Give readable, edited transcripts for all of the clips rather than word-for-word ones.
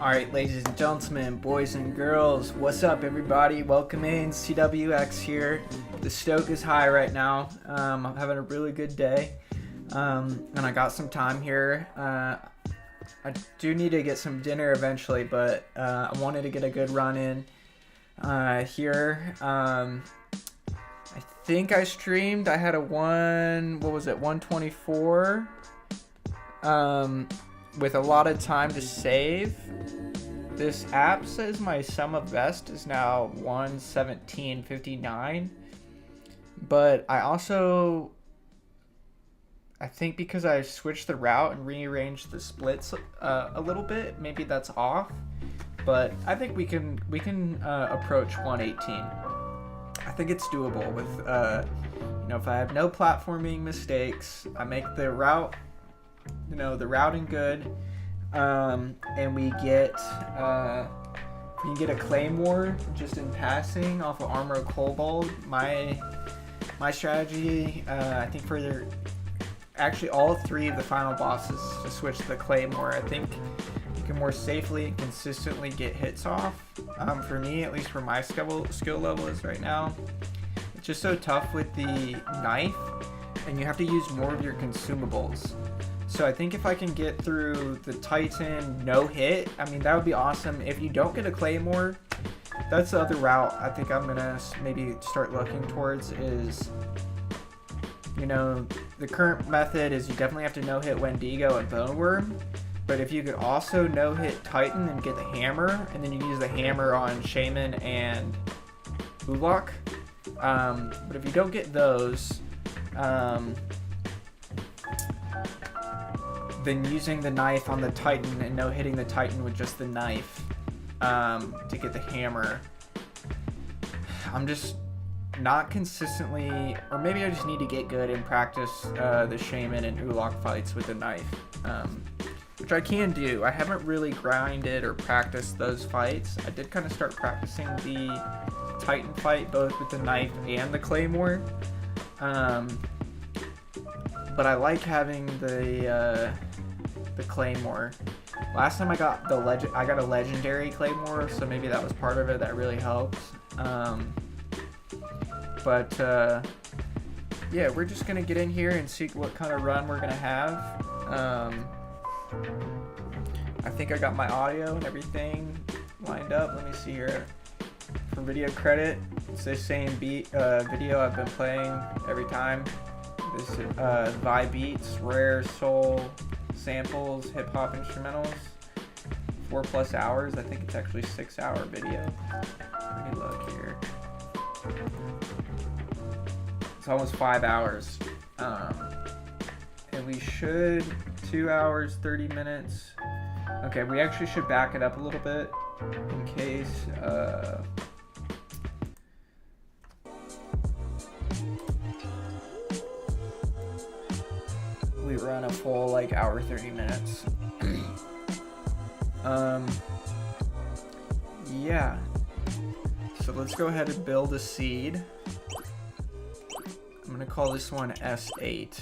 Alright, ladies and gentlemen, boys and girls, what's up everybody? Welcome in, CWX here. The stoke is high right now. I'm having a really good day. And I got some time here. I do need to get some dinner eventually, but I wanted to get a good run in here. I think I streamed. I had a 124 with a lot of time to save. This app says my sum of best is now 117.59, but I think because I switched the route and rearranged the splits a little bit, maybe that's off, but I think we can approach 118. I think it's doable with if I have no platforming mistakes, I make the route, the routing good, and we get a claymore just in passing off of Armor of Kobold. My strategy, I think for actually all three of the final bosses to switch to the claymore, I think you can more safely and consistently get hits off. For me, at least where my skill level is right now, it's just so tough with the knife, and you have to use more of your consumables. So I think if I can get through the Titan no hit, I mean, that would be awesome. If you don't get a claymore, that's the other route I think I'm gonna maybe start looking towards is, the current method is you definitely have to no hit Wendigo and Boneworm, but if you could also no hit Titan and get the hammer, and then you use the hammer on Shaman and Ulok. But if you don't get those, then using the knife on the Titan and no hitting the Titan with just the knife to get the hammer. I'm just not consistently, or maybe I just need to get good and practice the Shaman and Ulok fights with the knife, which I can do. I haven't really grinded or practiced those fights. I did kind of start practicing the Titan fight both with the knife and the claymore, but I like having the claymore. Last time I got I got a legendary claymore, so maybe that was part of it that really helped. Yeah, we're just gonna get in here and see what kind of run we're gonna have. I think I got my audio and everything lined up. Let me see here. For video credit, it's the same video I've been playing every time. This vibe beats, rare soul samples, hip hop instrumentals, 4+ hours. I think it's actually 6-hour video. Let me look here. It's almost 5 hours, and we should 2 hours 30 minutes. Okay, we actually should back it up a little bit in case we run a full hour 30 minutes. Yeah, so let's go ahead and build a seed. I'm gonna call this one S8.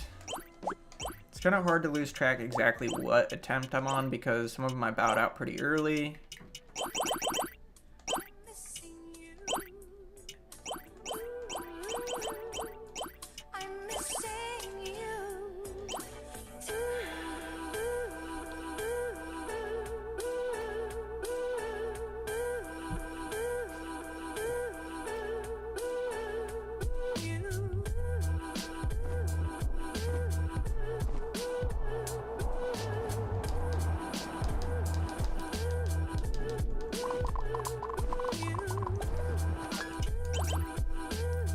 It's kind of hard to lose track exactly what attempt I'm on because some of them I bowed out pretty early.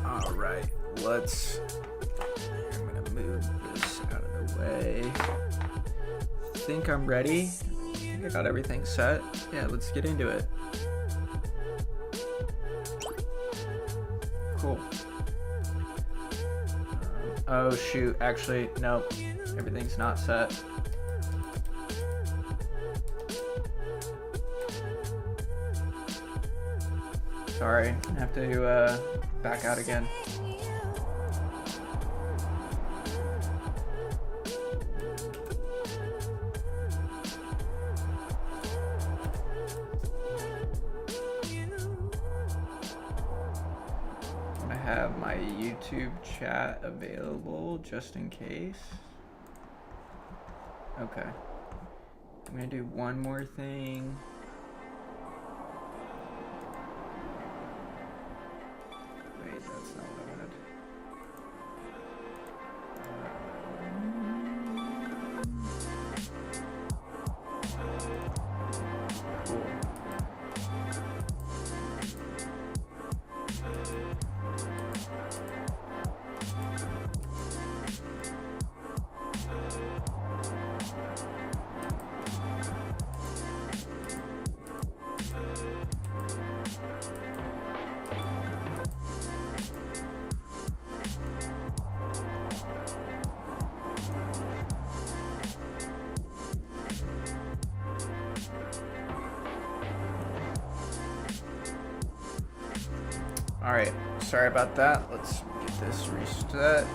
Alright, I'm gonna move this out of the way. I think I'm ready. I think I got everything set. Yeah, let's get into it. Cool. Oh shoot, actually, nope. Everything's not set. Sorry, I have to back out again. have my YouTube chat available just in case. Okay. I'm gonna do one more thing. Wait, that's not what I wanted. Cool. All right, sorry about that. Let's get this reset.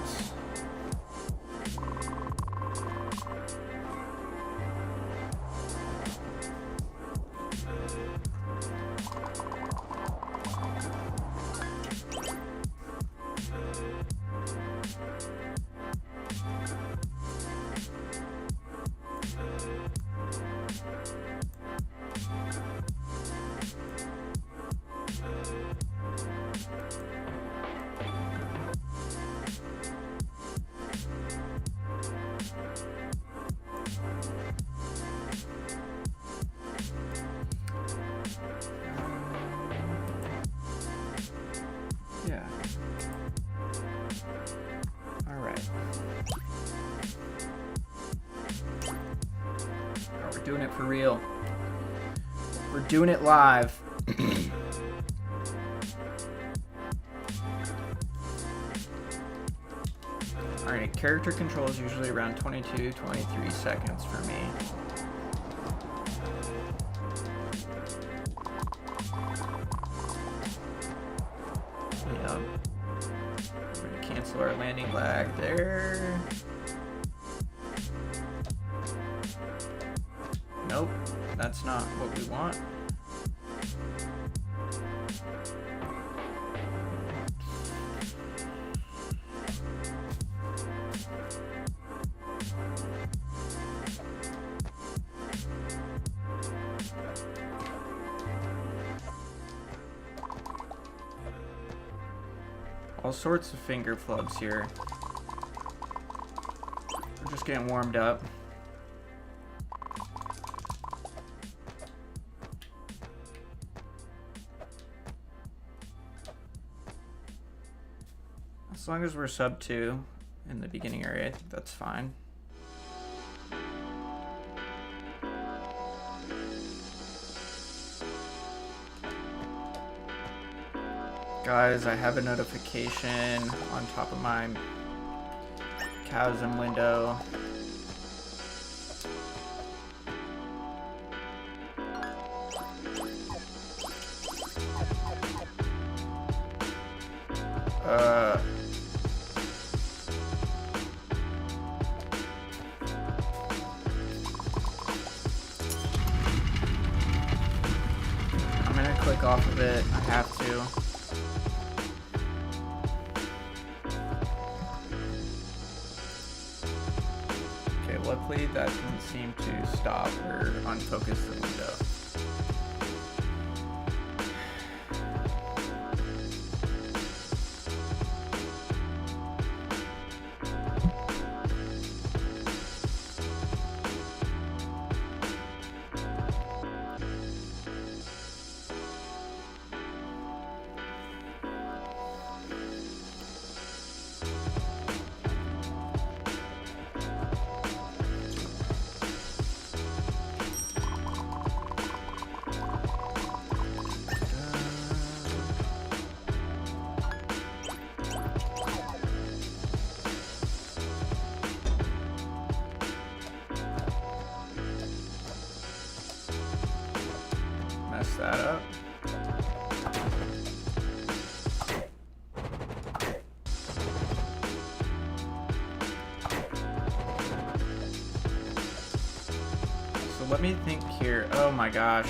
Yeah. All right. Oh, we're doing it for real. We're doing it live. All right, character control is usually around 22, 23 seconds for me. Yep. We're gonna cancel our landing lag there. Nope, that's not what we want. All sorts of finger flubs here. We're just getting warmed up. As long as we're sub 2 in the beginning area, I think that's fine. Guys, I have a notification on top of my Chasm window. I'm gonna click off of it. I have to. Luckily, that didn't seem to stop or unfocus the window. Mess that up. So let me think here. Oh my gosh.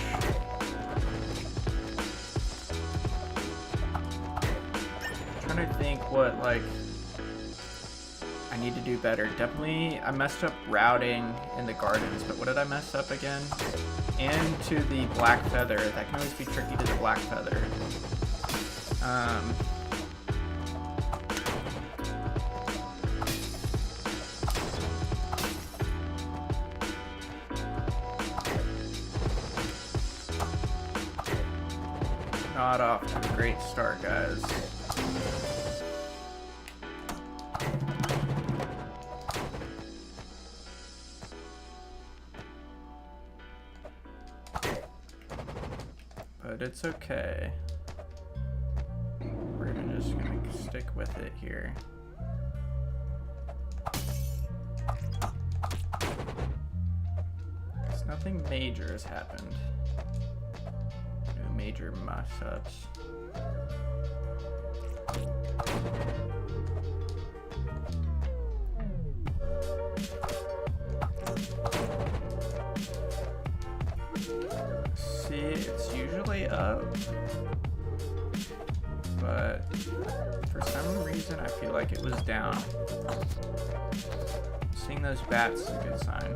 trying to think what, like, I need to do better. Definitely, I messed up routing in the gardens, but what did I mess up again? And to the black feather. That can always be tricky to the black feather. Not off to a great start, guys. But it's okay. We're just gonna stick with it here. Because nothing major has happened. No major mess-ups. See, it's usually up, but for some reason I feel like it was down. Seeing those bats is a good sign.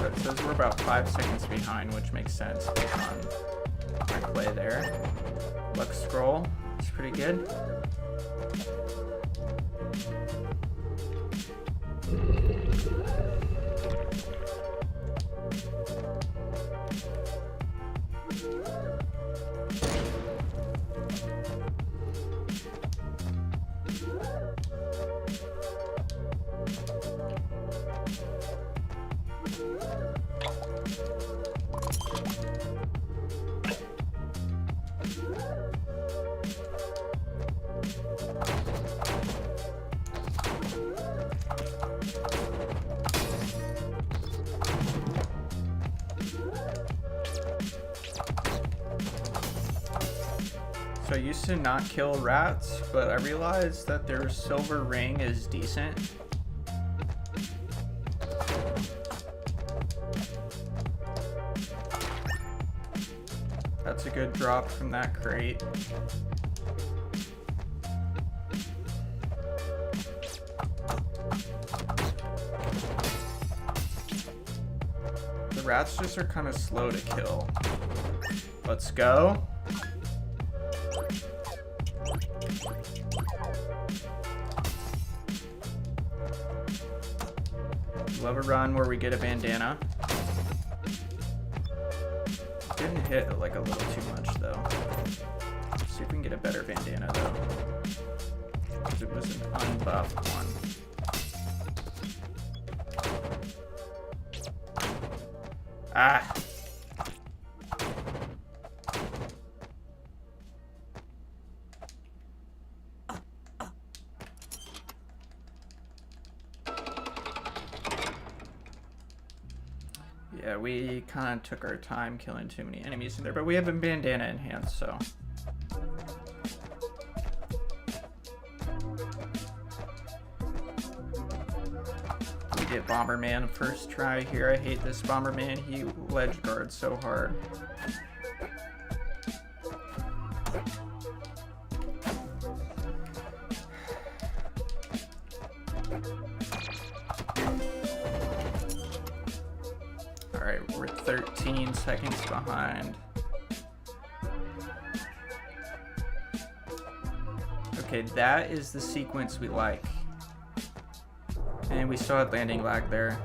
It says we're about 5 seconds behind, which makes sense based on our play there. Luck scroll, it's pretty good. So I used to not kill rats, but I realized that their silver ring is decent. That's a good drop from that crate. The rats just are kind of slow to kill. Let's go. Love a run where we get a bandana. Didn't hit like a little too much though. Let's see if we can get a better bandana though. Because it was an unbuffed one. Ah! Yeah, we kind of took our time killing too many enemies in there, but we have a bandana in hand, so. We get Bomberman first try here. I hate this Bomberman. He ledge guards so hard. Alright, we're 13 seconds behind. Okay, that is the sequence we like. And we still had landing lag there.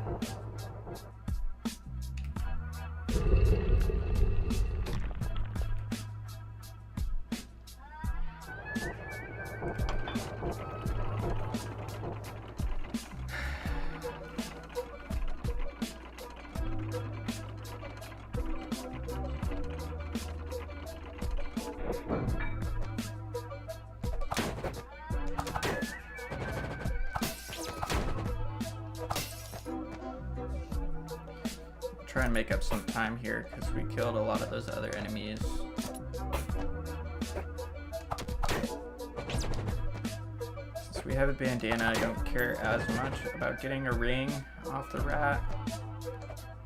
Try and make up some time here because we killed a lot of those other enemies. Since we have a bandana, I don't care as much about getting a ring off the rat.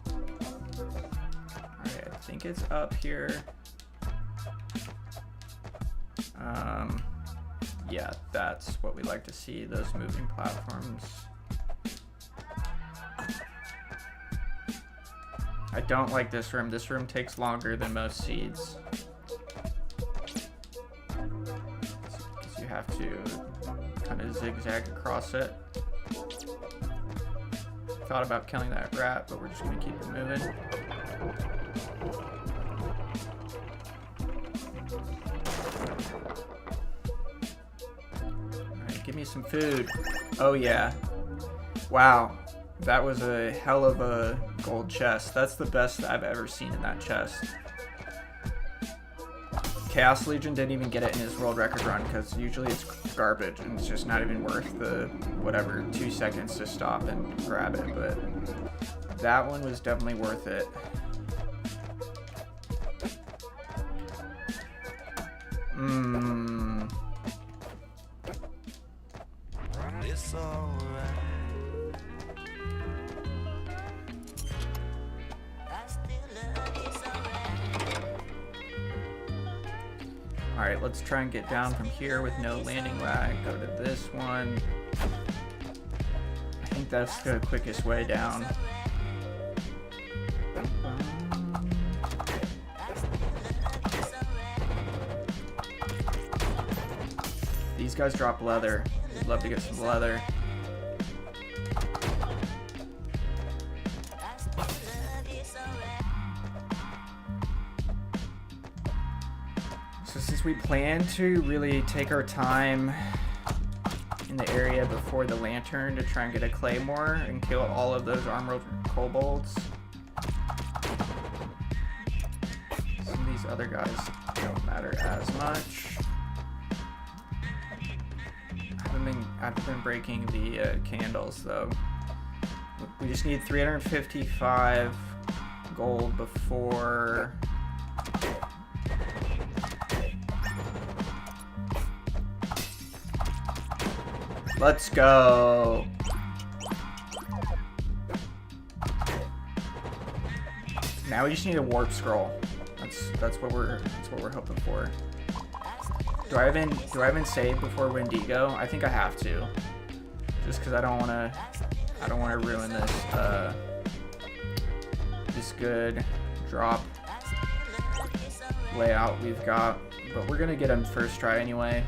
Alright, I think it's up here. Yeah, that's what we like to see, those moving platforms. I don't like this room. This room takes longer than most seeds. Because you have to kind of zigzag across it. Thought about killing that rat, but we're just going to keep it moving. Alright, give me some food. Oh yeah. Wow. That was a hell of a gold chest. That's the best I've ever seen in that chest. Chaos Legion didn't even get it in his world record run because usually it's garbage and it's just not even worth the whatever 2 seconds to stop and grab it, but that one was definitely worth it. It's alright. Alright, let's try and get down from here with no landing lag. Go to this one. I think that's the quickest way down. These guys drop leather. I'd love to get some leather. So since we plan to really take our time in the area before the lantern to try and get a claymore and kill all of those armored kobolds, some of these other guys don't matter as much. I've been breaking the candles though. We just need 355 gold before let's go. Now we just need a warp scroll. That's what we're hoping for. Do I even save before Wendigo? I think I have to, just because I don't want to ruin this good drop layout we've got. But we're gonna get him first try anyway.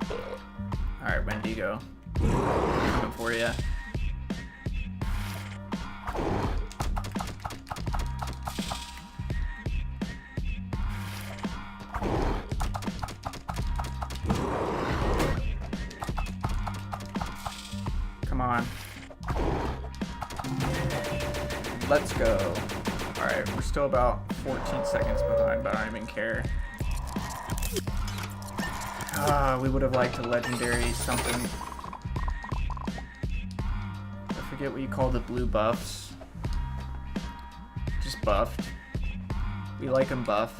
All right, Wendigo, coming for you. Come on. Let's go. Alright, we're still about 14 seconds behind, but I don't even care. We would have liked a legendary something. I forget what you call the blue buffs. Just buffed. We like them buff.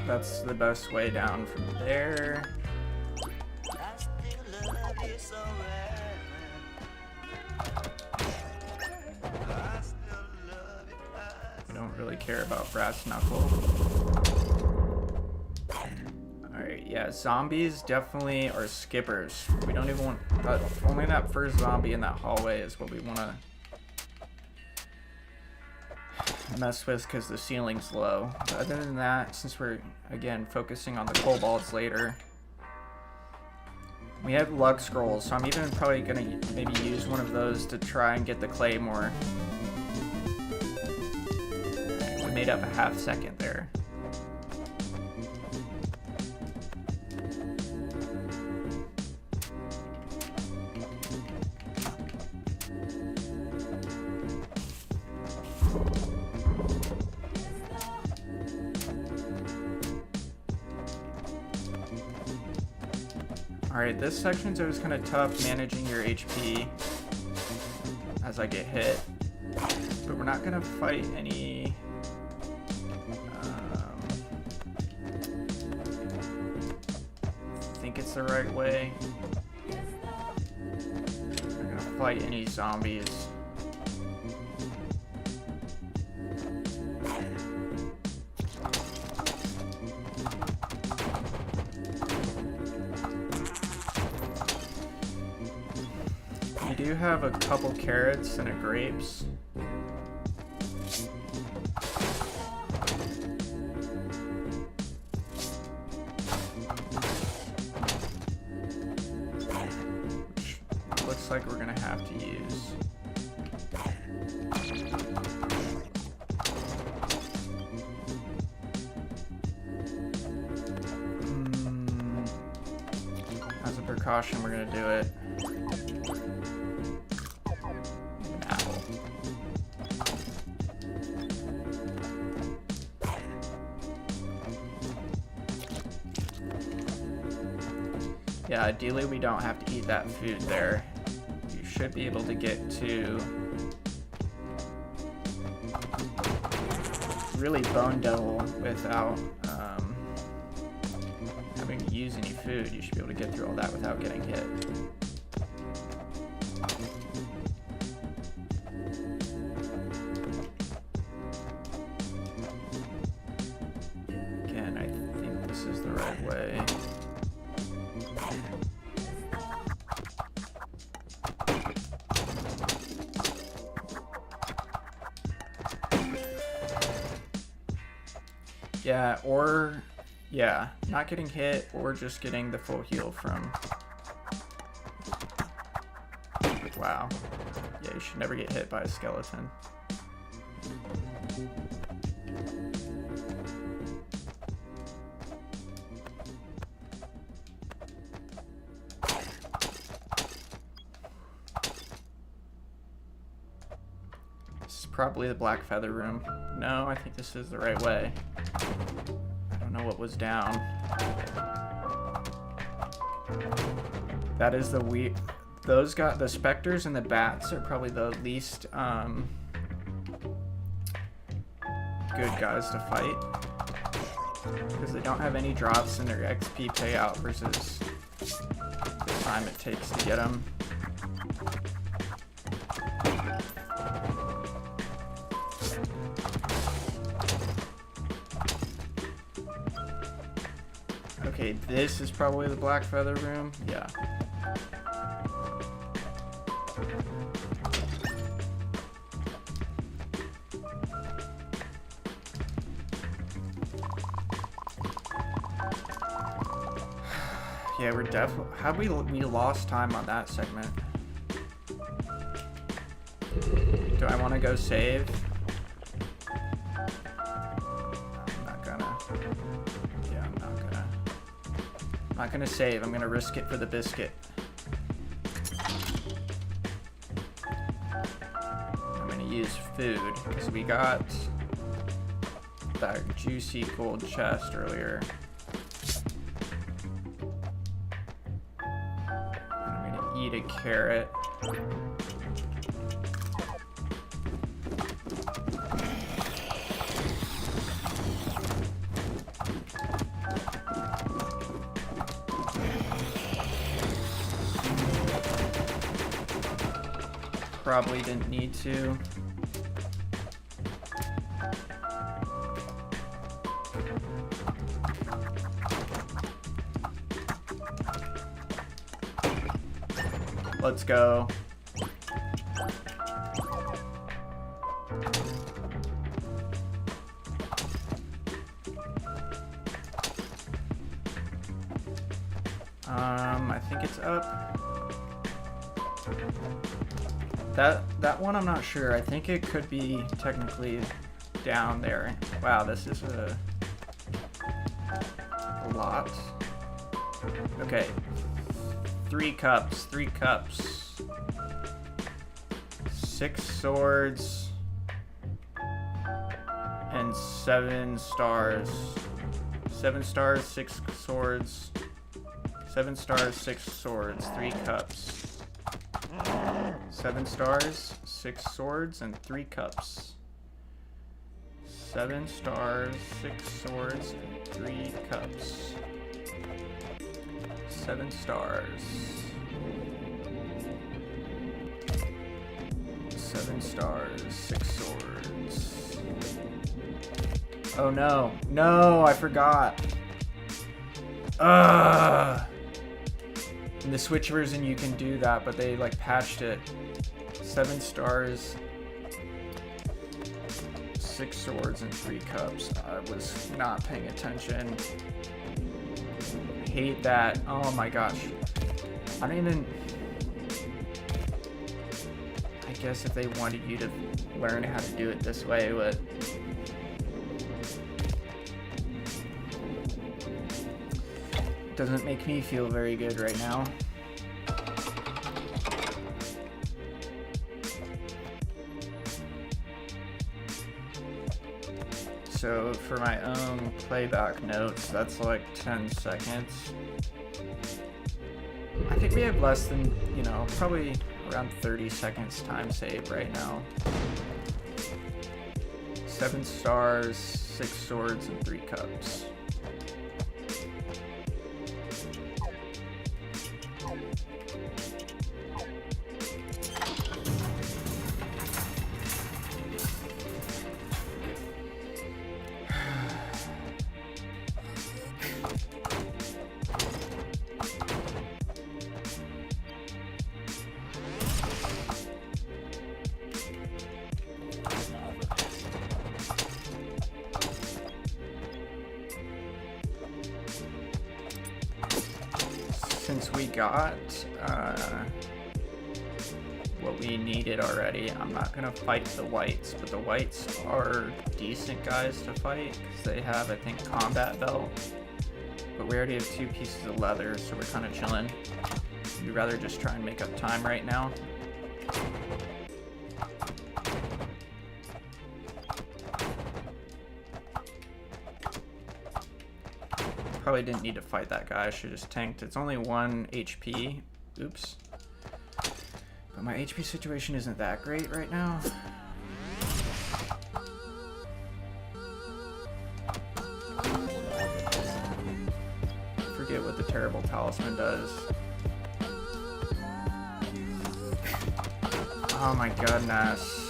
That's the best way down from there. We don't really care about brass knuckle. Alright, yeah, zombies definitely are skippers. We don't even want only that first zombie in that hallway is what we want to mess with because the ceiling's low. But other than that, since we're again focusing on the kobolds later, We have luck scrolls, so I'm even probably gonna maybe use one of those to try and get the claymore. We made up a half second there. Alright, this section's always kind of tough managing your HP as I get hit. But we're not going to fight any... I think it's the right way. We're not going to fight any zombies. We do have a couple carrots and a grapes. Which looks like we're gonna have to use. As a precaution, we're gonna do it. Yeah, ideally we don't have to eat that food there. You should be able to get to really Bone Devil without having to use any food. You should be able to get through all that without getting hit. Again, I think this is the right way. Yeah, or, yeah, not getting hit or just getting the full heal from... Wow. Yeah, you should never get hit by a skeleton. This is probably the Black Feather room. No, I think this is the right way. I don't know what was down. That is the those got the specters and the bats are probably the least good guys to fight because they don't have any drops in their XP payout versus the time it takes to get them. Okay, this is probably the Black Feather room. Yeah. Yeah, we're definitely... How we lost time on that segment? Do I want to go save? I'm not gonna save, I'm gonna risk it for the biscuit. I'm gonna use food, because we got that juicy gold chest earlier. I'm gonna eat a carrot. Probably didn't need to. Let's go. I think it's up. That one I'm not sure. I think it could be technically down there. Wow, this is a lot. Okay. 3 cups, 3 cups. 6 swords. And 7 stars. 7 stars, 6 swords. 7 stars, 6 swords, 3 cups. 7 stars, 6 swords, and 3 cups. 7 stars, 6 swords, and 3 cups. 7 stars. 7 stars, 6 swords. Oh no. No, I forgot. Ugh. In the Switch version you can do that, but they like patched it. 7 stars, 6 swords, and 3 cups. I was not paying attention. Hate that. Oh my gosh. I don't even... I guess if they wanted you to learn how to do it this way, but... doesn't make me feel very good right now. So for my own playback notes, that's like 10 seconds. I think we have less than, you know, probably around 30 seconds time save right now. 7 stars, 6 swords, and 3 cups. Since we got what we needed already, I'm not gonna fight the whites, but the whites are decent guys to fight because they have, I think, combat belt. But we already have 2 pieces of leather, so we're kind of chilling. We'd rather just try and make up time right now. Probably didn't need to fight that guy. I should just tanked. It's only 1 HP. Oops. But my HP situation isn't that great right now. Forget what the terrible talisman does. Oh my goodness.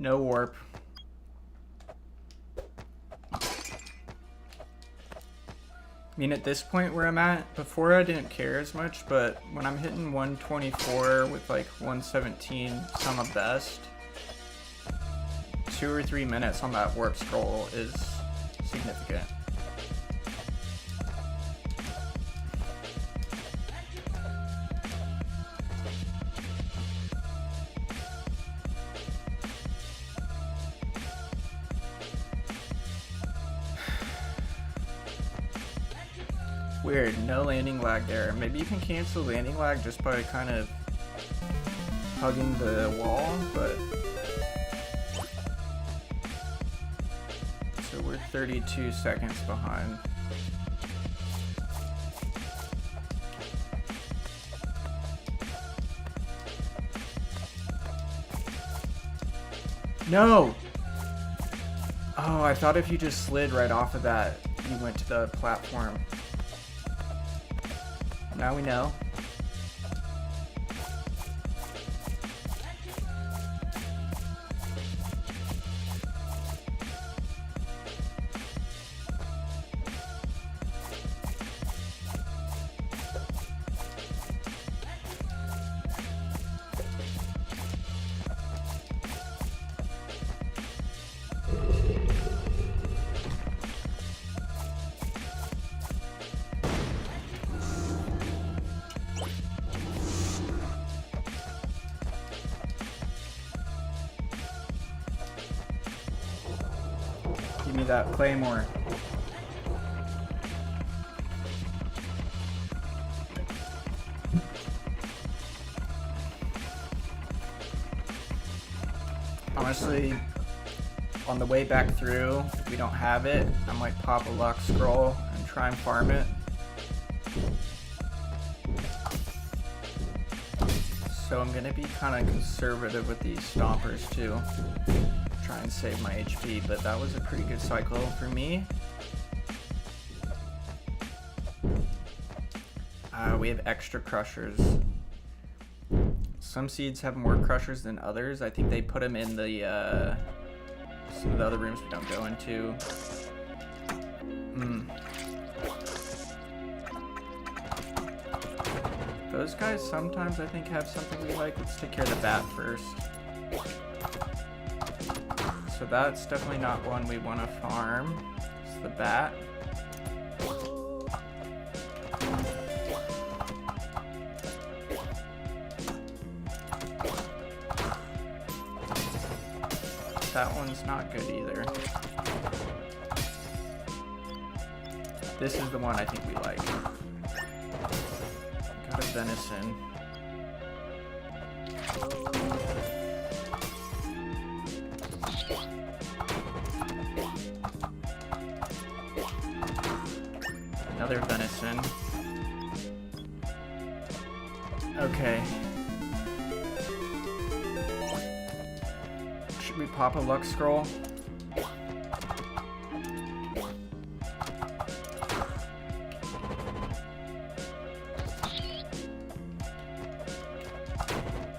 No warp. I mean, at this point where I'm at, before I didn't care as much, but when I'm hitting 124 with like 117 sum of best, 2 or 3 minutes on that warp scroll is significant. Weird, no landing lag there. Maybe you can cancel landing lag just by kind of hugging the wall, but... So we're 32 seconds behind. No! Oh, I thought if you just slid right off of that, you went to the platform. Now we know. Give me that claymore. Honestly, on the way back through, if we don't have it, I might pop a luck scroll and try and farm it. So I'm gonna be kind of conservative with these stompers too. Try and save my HP, but that was a pretty good cycle for me. We have extra crushers. Some seeds have more crushers than others. I think they put them in the some of the other rooms we don't go into. Those guys sometimes I think have something we like. Let's take care of the bat first. So that's definitely not one we want to farm. It's the bat. That one's not good either. This is the one I think we like. Got a venison. Another venison. Okay. Should we pop a luck scroll?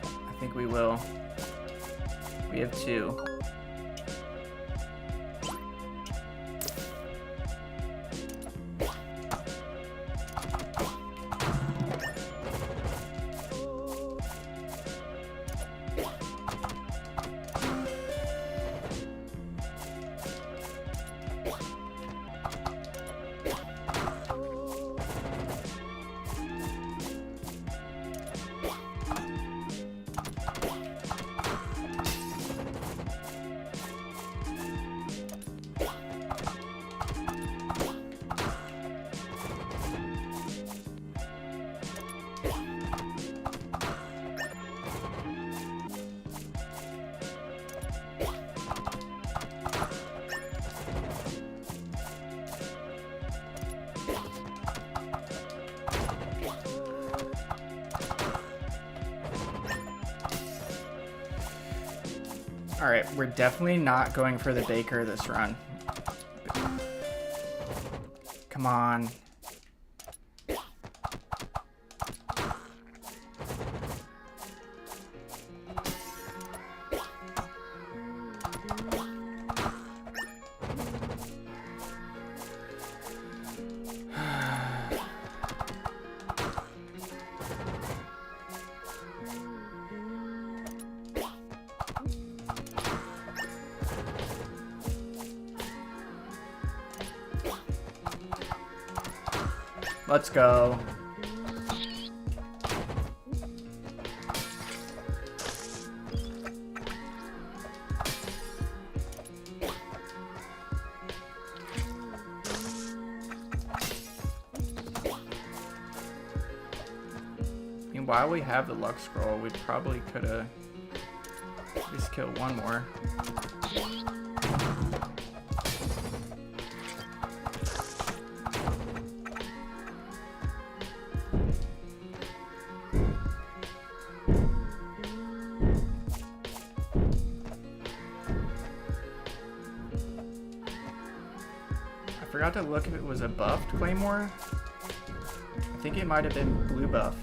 I think we will. We have 2. Alright, we're definitely not going for the baker this run. Come on. Let's go. While we have the luck scroll, we probably could have just killed one more. I forgot to look if it was a buffed claymore. I think it might have been blue buffed.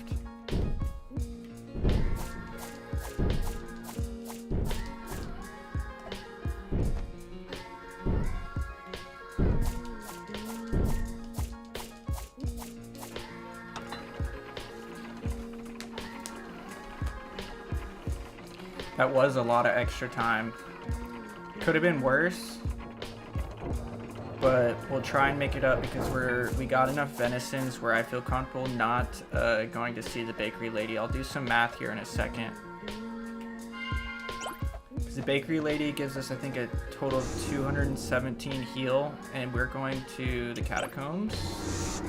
That was a lot of extra time. Could have been worse, but we'll try and make it up because we got enough venisons where I feel comfortable not going to see the bakery lady. I'll do some math here in a second. Because the bakery lady gives us, I think, a total of 217 heal, and we're going to the catacombs.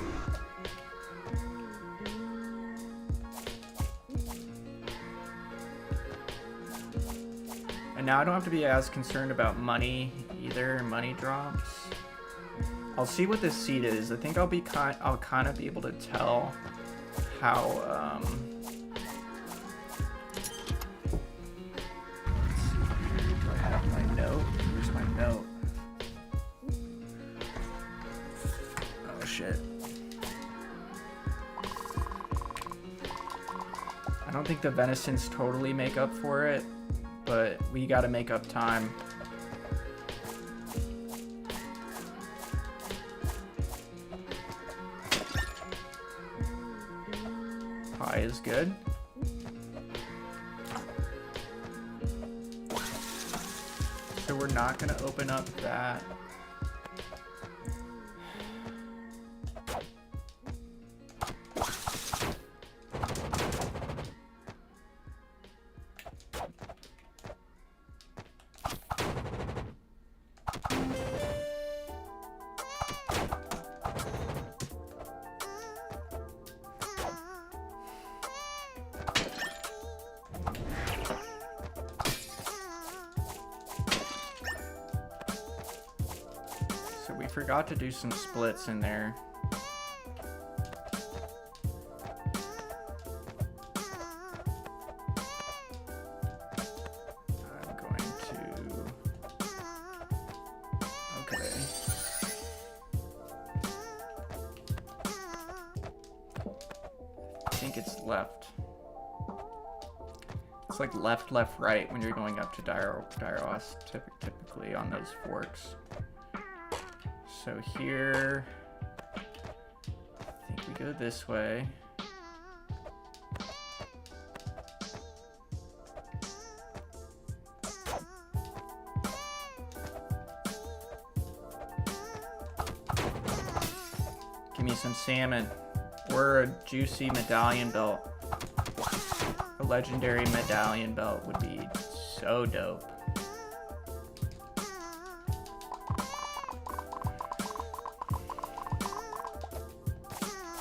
And now I don't have to be as concerned about money either, money drops. I'll see what this seed is. I think I'll kind of be able to tell how do I have my note? Where's my note? Oh shit. I don't think the venisons totally make up for it, but we gotta make up time. Pie is good. So we're not gonna open up that. Forgot to do some splits in there. I'm going to... Okay. I think it's left. It's like left, left, right when you're going up to Diros typically on those forks. So here, I think we go this way. Give me some salmon or a juicy medallion belt. A legendary medallion belt would be so dope.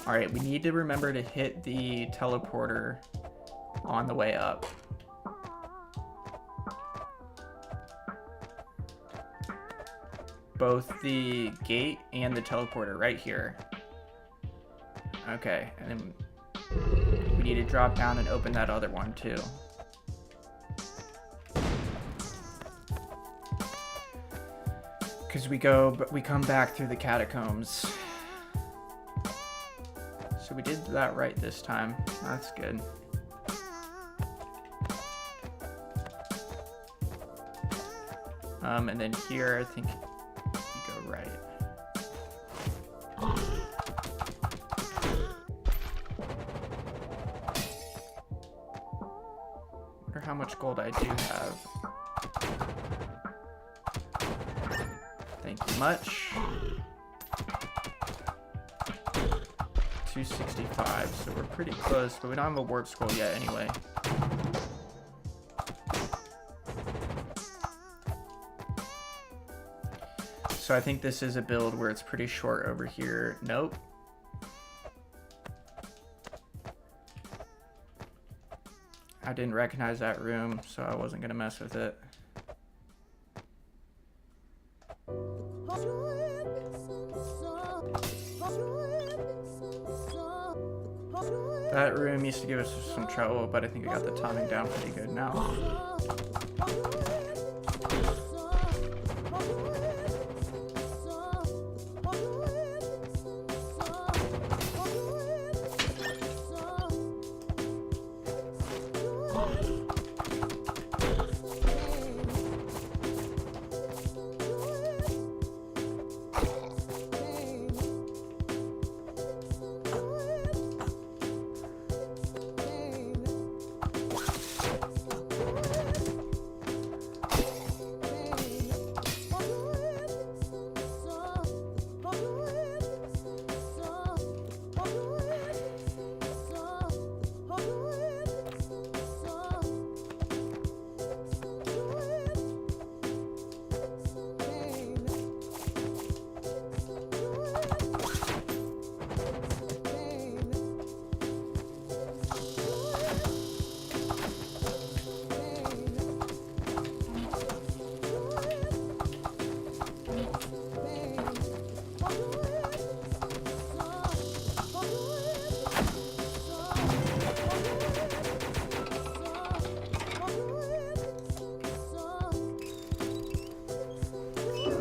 Alright, we need to remember to hit the teleporter on the way up. Both the gate and the teleporter right here. Okay, and then we need to drop down and open that other one too. Because we come back through the catacombs. So we did that right this time. That's good. And then here, I think you go right. Wonder how much gold I do have. Thank you much. 265, so we're pretty close, but we don't have a warp scroll yet anyway. So I think this is a build where it's pretty short over here. Nope. I didn't recognize that room, so I wasn't gonna mess with it. That room used to give us some trouble, but I think I got the timing down pretty good now.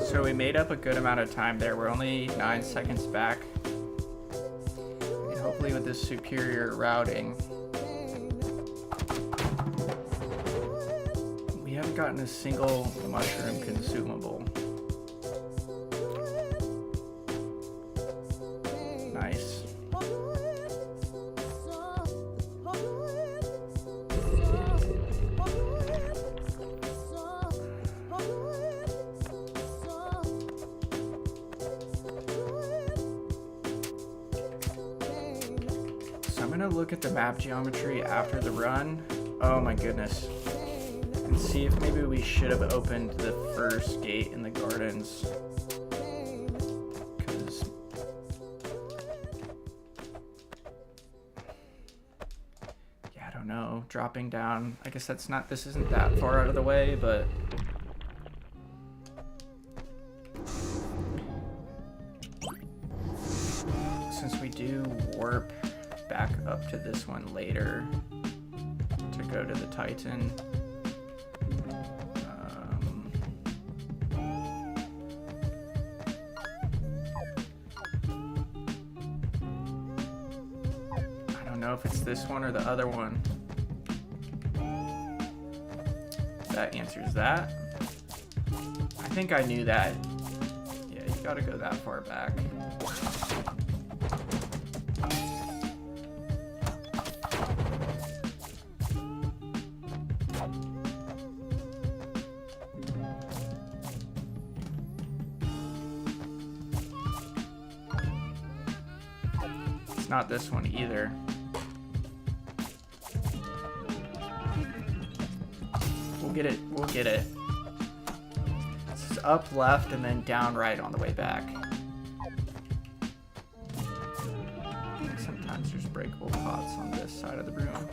So we made up a good amount of time there. We're only 9 seconds back. And hopefully with this superior routing, we haven't gotten a single mushroom consumable. Nice. Look at the map geometry after the run. Oh my goodness. And see if maybe we should have opened the first gate in the gardens. Because yeah, I don't know. Dropping down. I guess that's not, this isn't that far out of the way, but since we do warp back up to this one later to go to the Titan. I don't know if it's this one or the other one. That answers that. I think I knew that. Yeah, you gotta go that far back. Not this one either. We'll get it. We'll get it. It's up left and then down right on the way back. Sometimes there's breakable pots on this side of the room.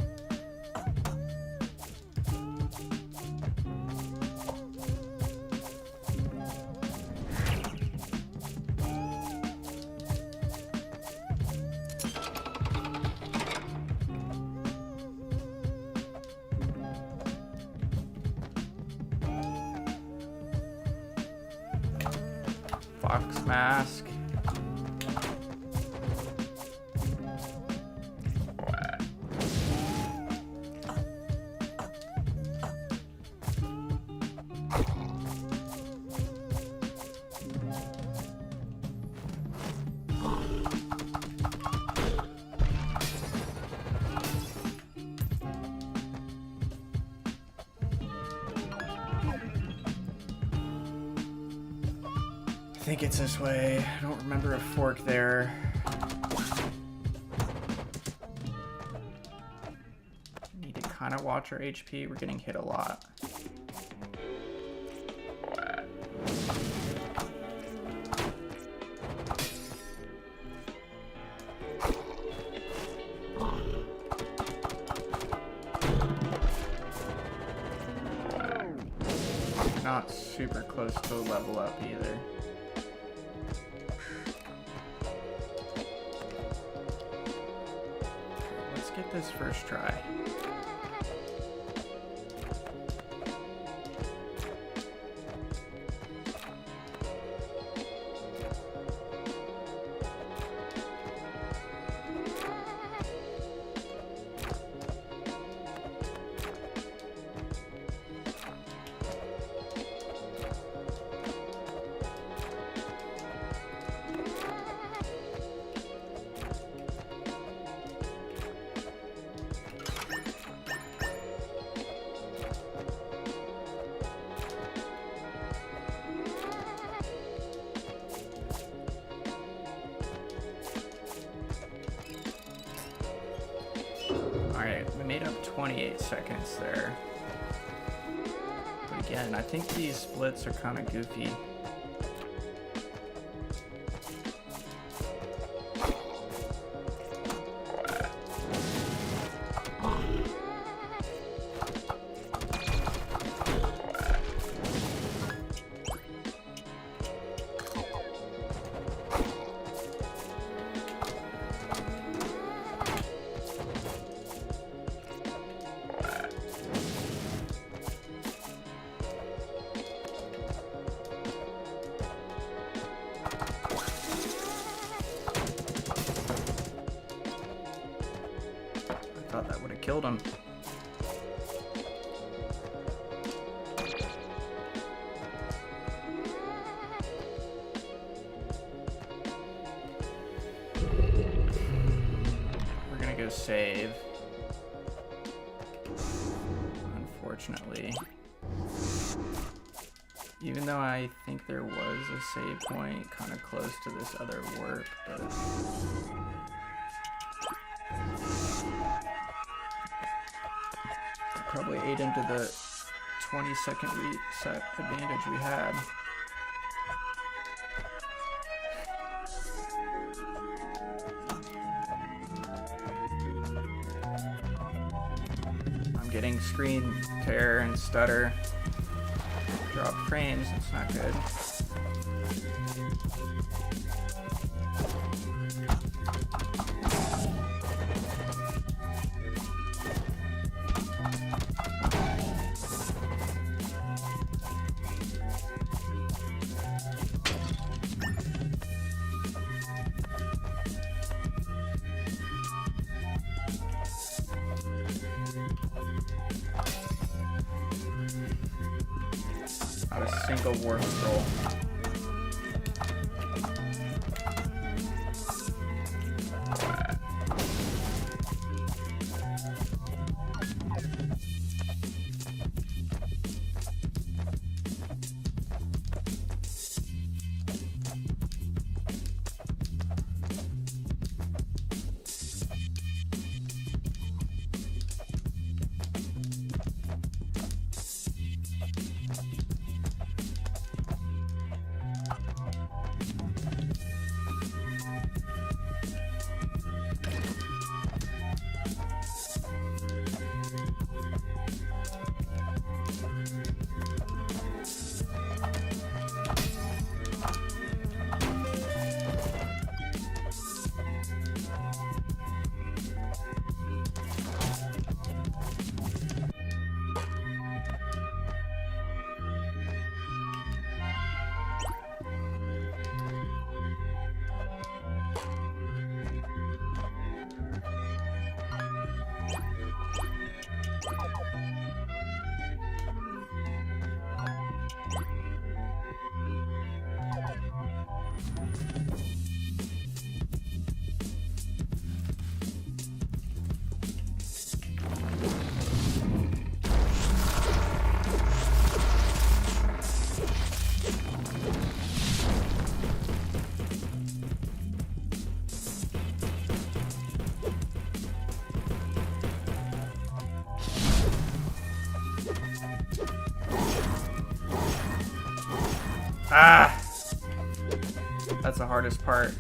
Fox mask. I think it's this way. I don't remember a fork there. kind of watch our HP. We're getting hit a lot. Not super close to a level up either. Let's get this first try. Alright, we made up 28 seconds there. But again, I think these splits are kind of goofy. Thought that would have killed him. We're gonna go save. Unfortunately. Even though I think there was a save point kind of close to this other warp, but probably ate into the 20-second reset advantage we had. I'm getting screen tear and stutter. Drop frames, it's not good. Not a single warp roll. Ah! That's the hardest part.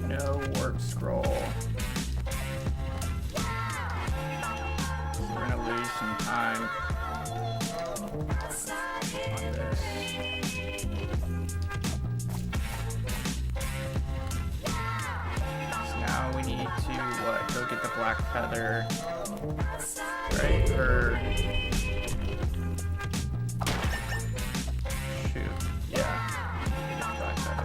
No warp scroll. So we're gonna lose some time on this. So now we need to what? Go get the black feather, right? Or shoot, yeah. Get the black feather.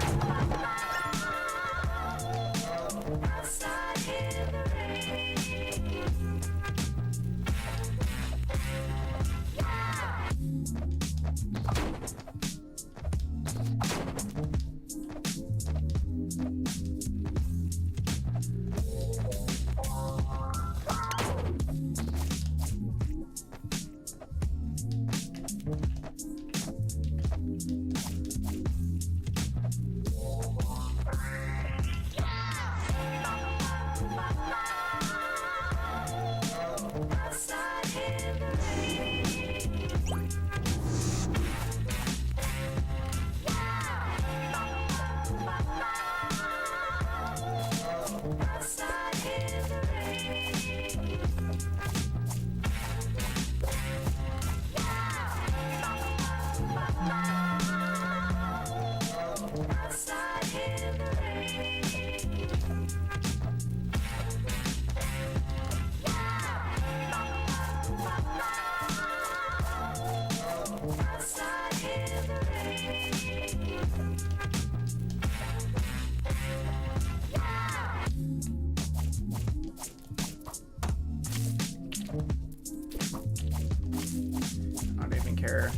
I don't even care.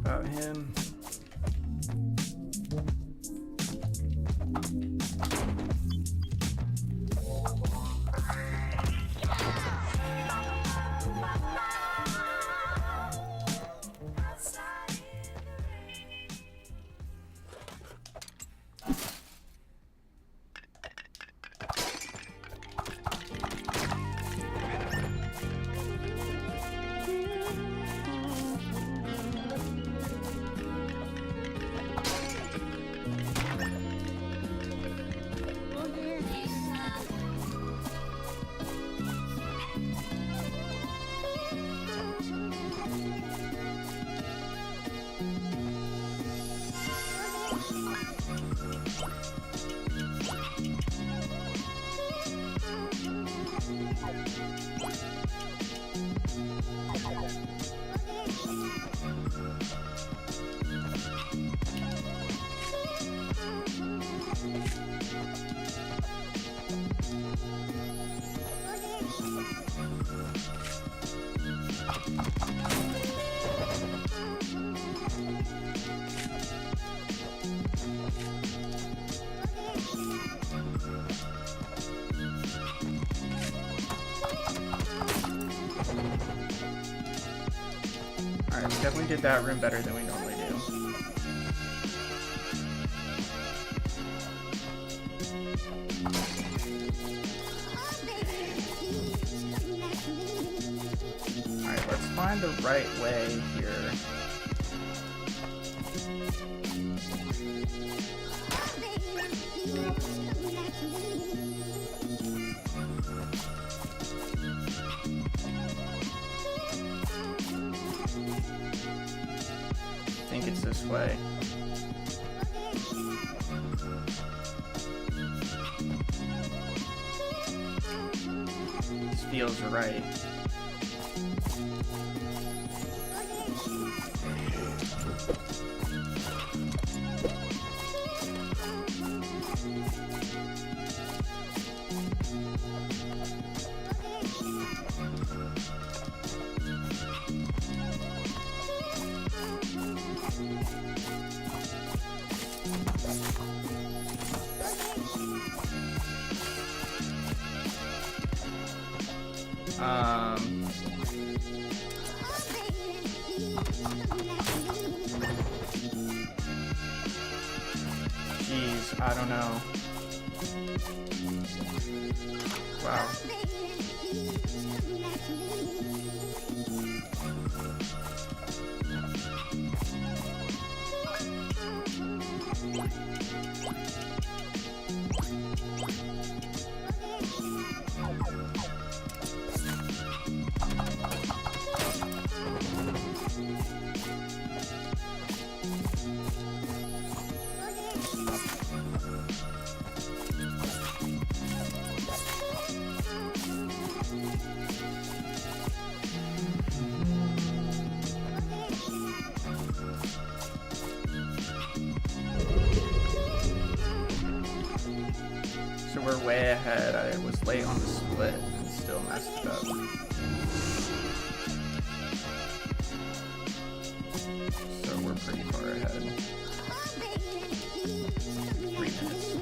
About him. Alright, we definitely did that room better than we normally do. Alright, let's find the right way here. think it's this way. This feels right. Geez, I don't know. Wow. So we're way ahead. I was late on the split and still messed it up. So we're pretty far ahead. 3 minutes.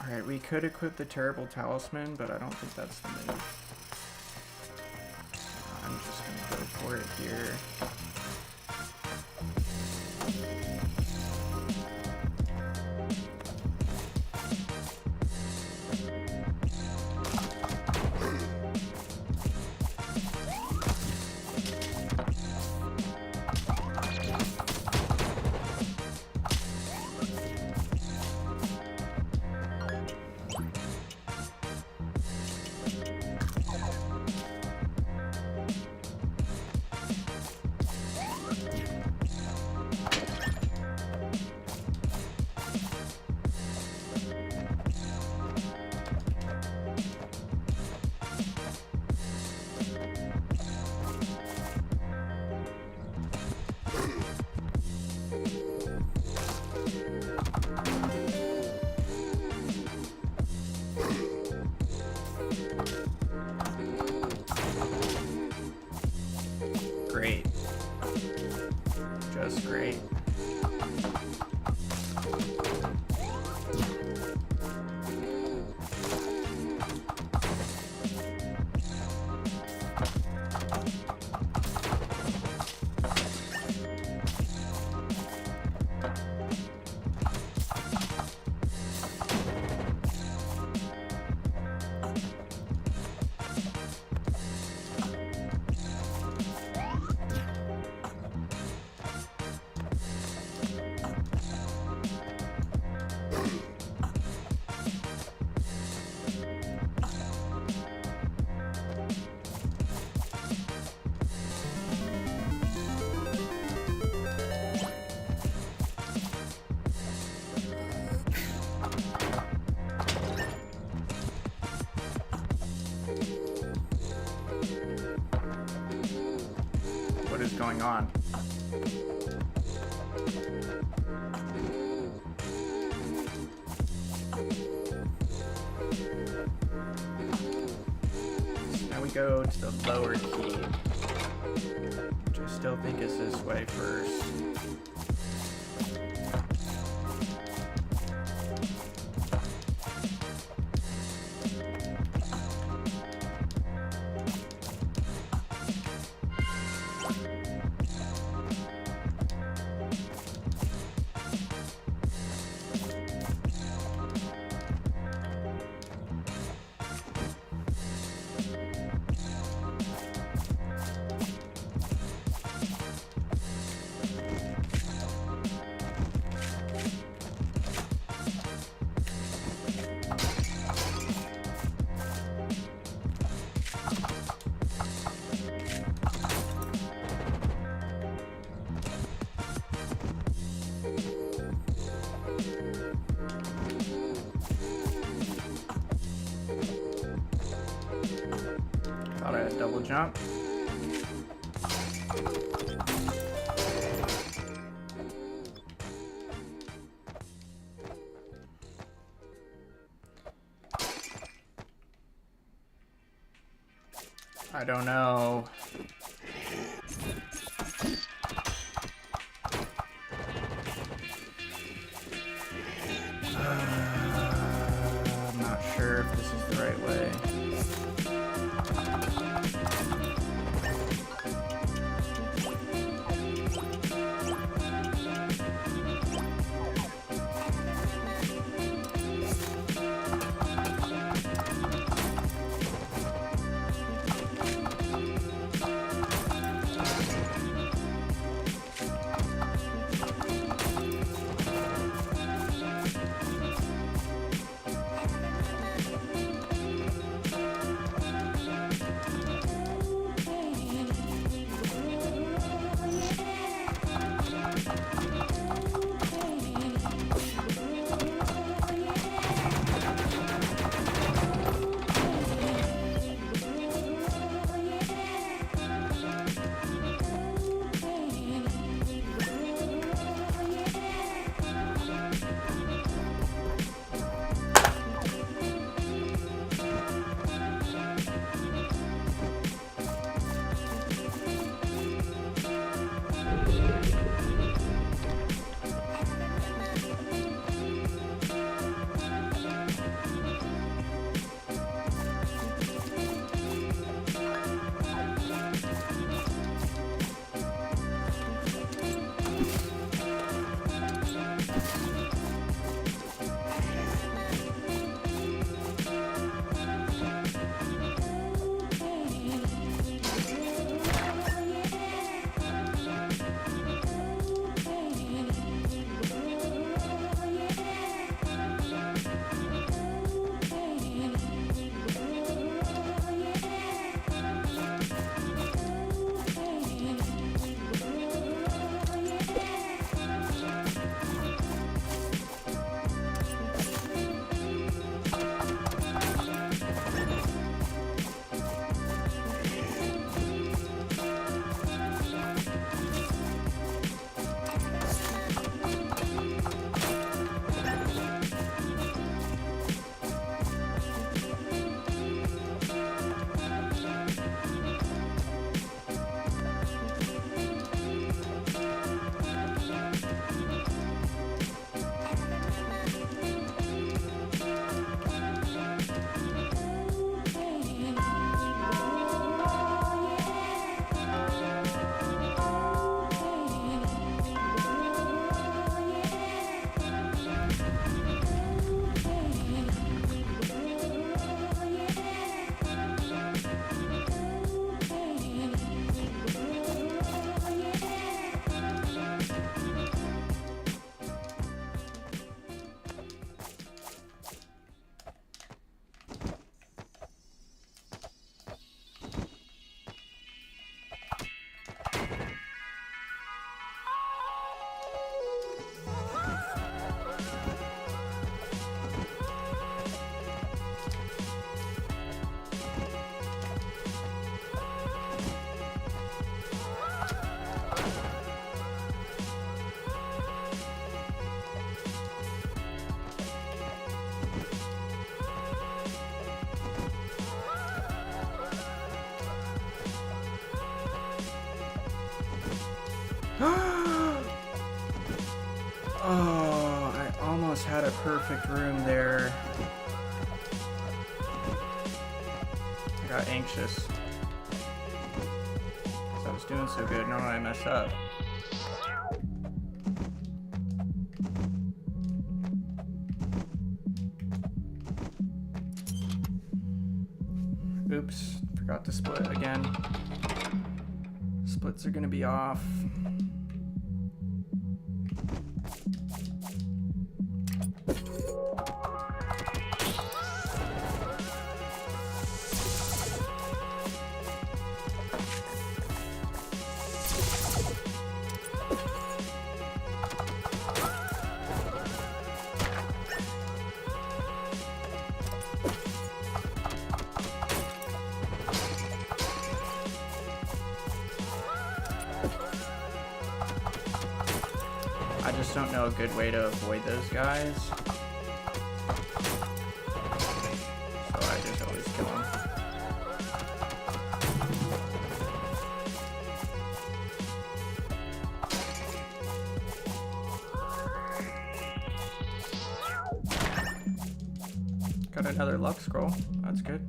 Alright, we could equip the terrible talisman, but I don't think that's the move. I'm just gonna go for it here. Great. Just great. What is going on? So now we go to the lower key, which I still think is this way first. got a double jump. I don't know. I'm not sure if this is the right way. Oh, I almost had a perfect room there. I got anxious. I was doing so good, now I mess up. Oops, forgot to split again. Splits are gonna be off. don't know a good way to avoid those guys. So I just always kill them. Got another luck scroll. That's good.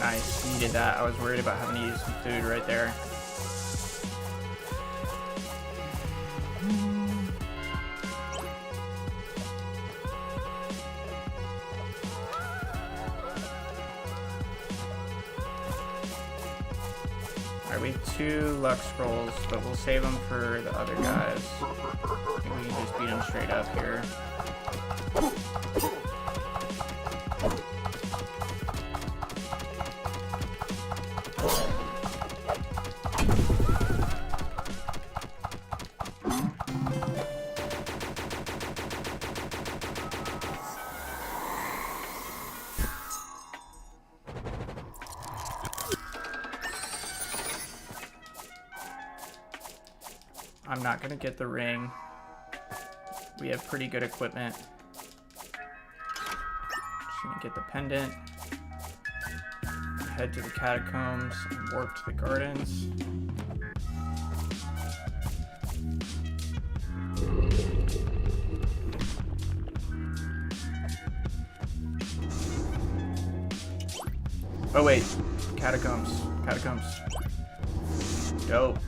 Nice, needed that. I was worried about having to use some food right there. Alright, we have 2 luck scrolls, but we'll save them for the other guys. I think we can just beat them straight up here. I'm not gonna get the ring. We have pretty good equipment. Just gonna get the pendant. Head to the catacombs and warp to the gardens. Oh wait, catacombs. Catacombs. Dope.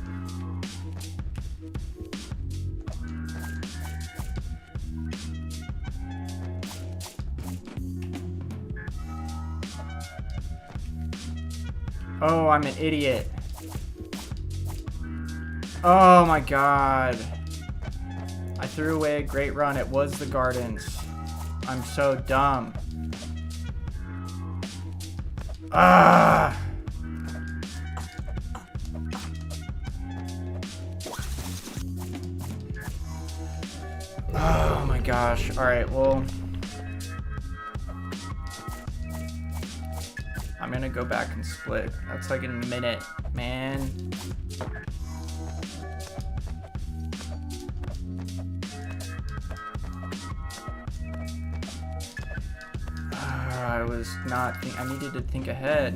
Oh, I'm an idiot. Oh my god. I threw away a great run. It was the gardens. I'm so dumb. Ah! Oh my gosh. Alright, well, I'm gonna go back and split. That's like in a minute, man. I was not. I needed to think ahead.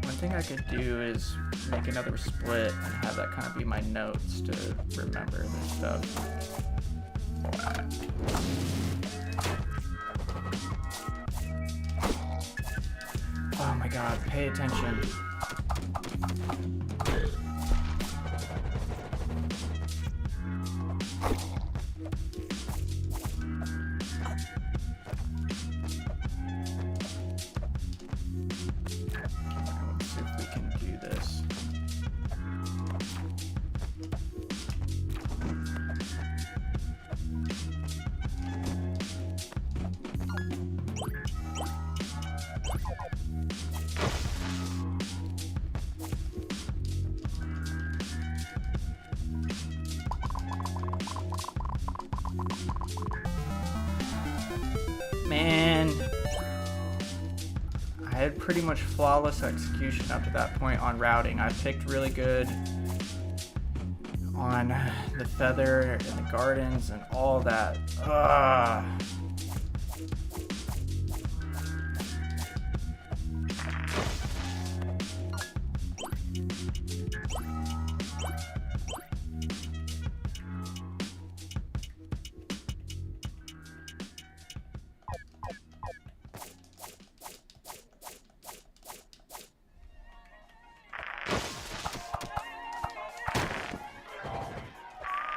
One thing I could do is make another split and have that kind of be my notes to remember this stuff. Oh my god, pay attention. Let's see if we can do this. Man, I had pretty much flawless execution up to that point on routing. I picked really good on the feather and the gardens and all that. Ugh.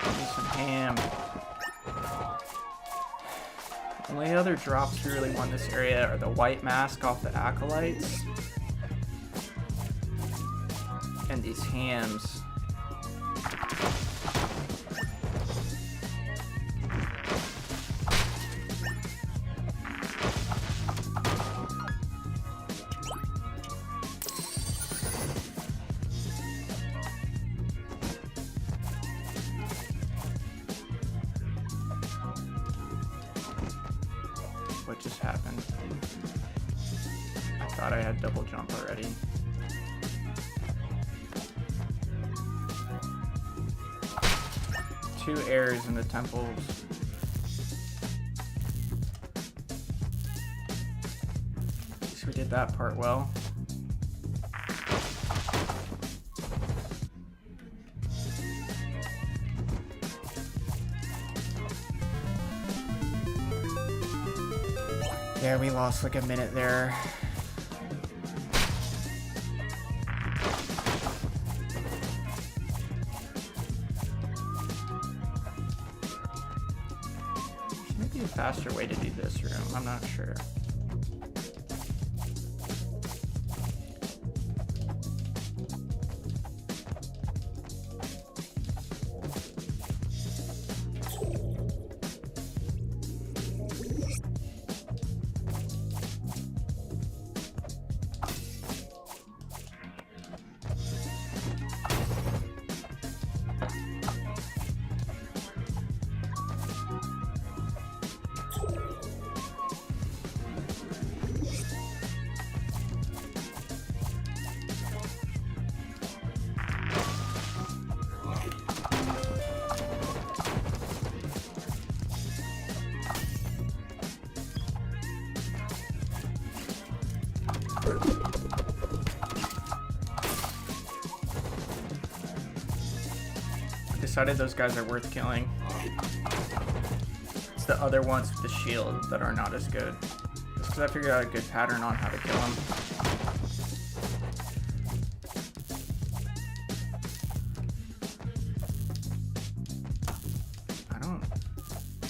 Give me some ham. Only other drops we really want in this area are the white mask off the acolytes and these hams. What just happened? I thought I had double jump already. Two errors in the temples. At least we did that part well. Yeah, we lost like a minute there. Maybe a faster way to do this room, I'm not sure. Decided those guys are worth killing. It's the other ones with the shield that are not as good. Just because I figured out a good pattern on how to kill them. I don't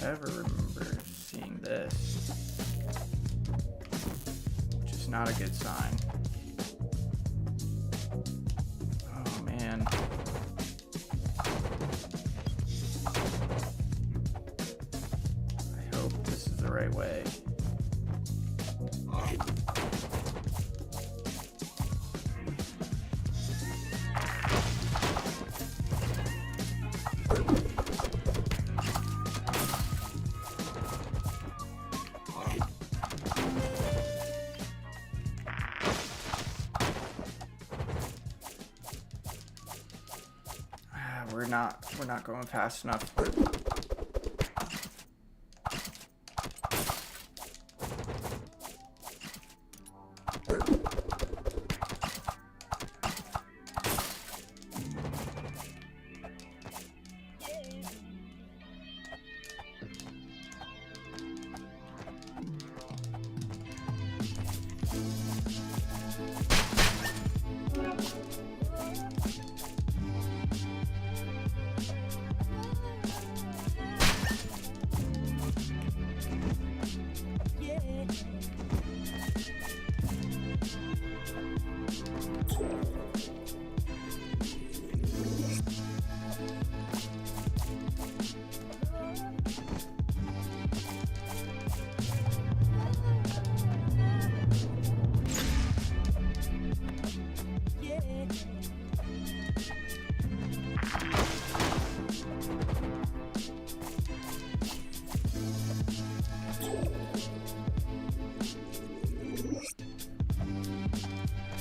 ever remember seeing this, which is not a good sign. Oh man. The right way. We're not going fast enough.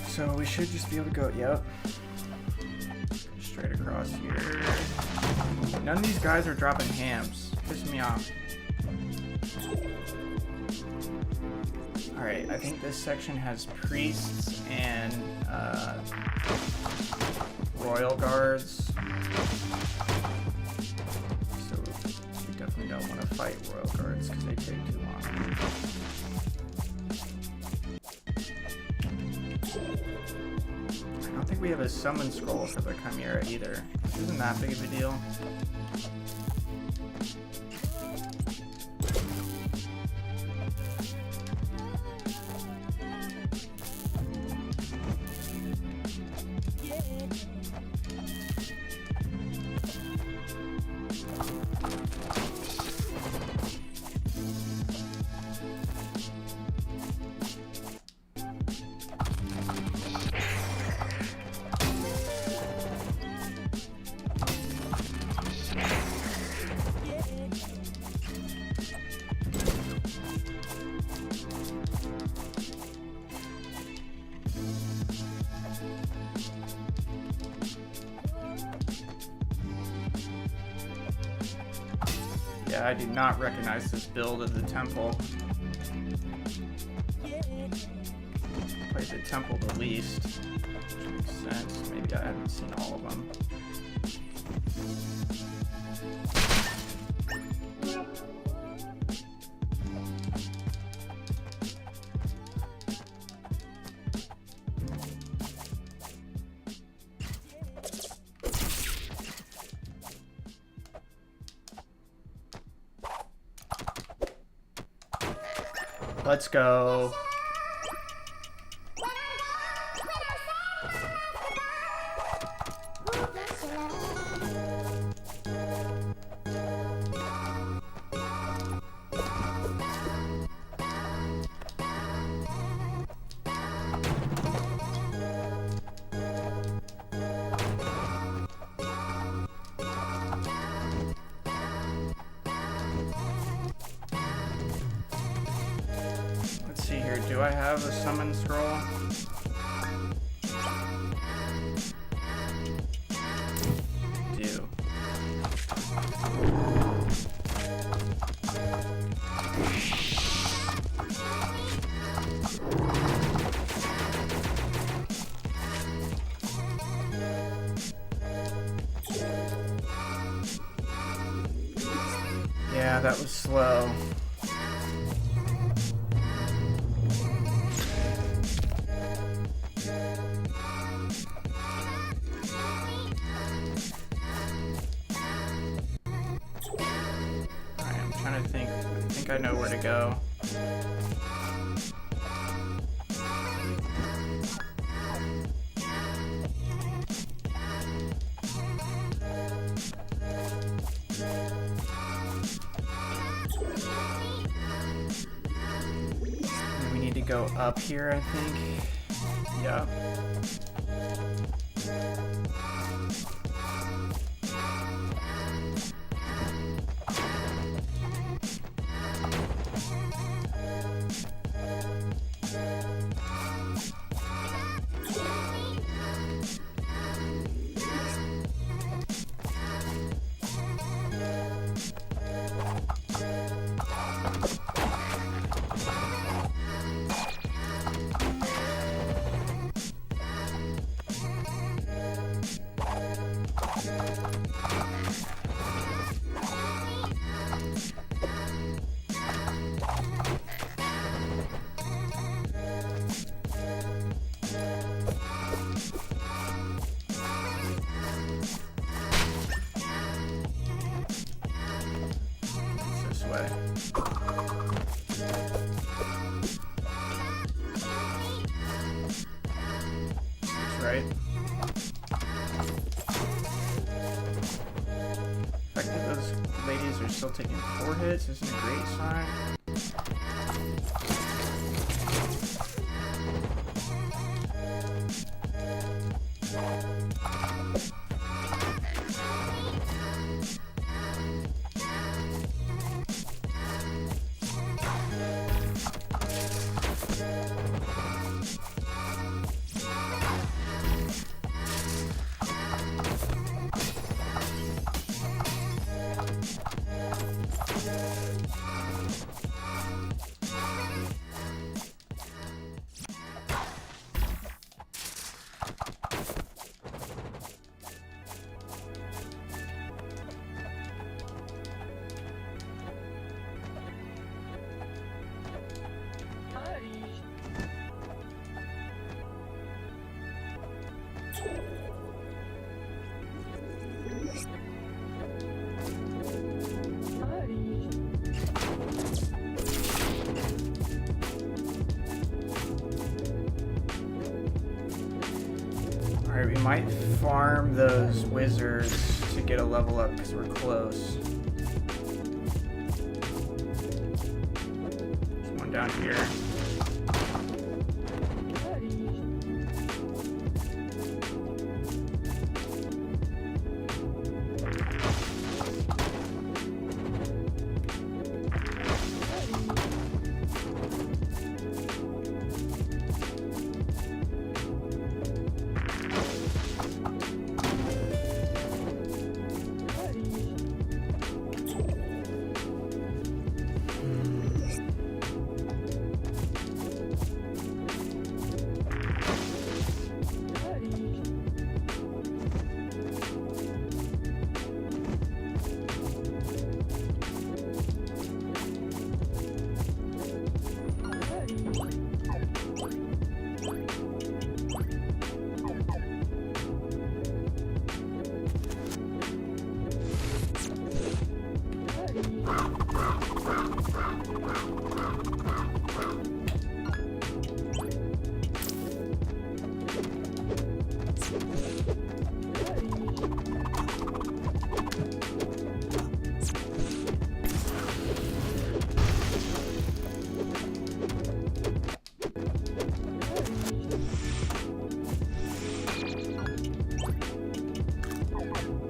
So we should just be able to go, yep. Straight across here. None of these guys are dropping hams. Piss me off. Alright, I think this section has priests and royal guards. So we definitely don't want to fight royal guards because they take too long. I don't think we have a summon scroll for the Chimera either, which isn't that big of a deal. Yeah, I do not recognize this build of the temple. Played the temple the least, which makes sense. Maybe I haven't seen all of them. Let's go. Let's see here. Do I have a summon scroll? Do. Yeah, that was slow. I'm trying to think. I think I know where to go. And we need to go up here, I think. Yeah. This way. That's right. The fact that those ladies are still taking 4 hits isn't a great sign. Alright, we might farm those wizards to get a level up because we're close. There's one down here.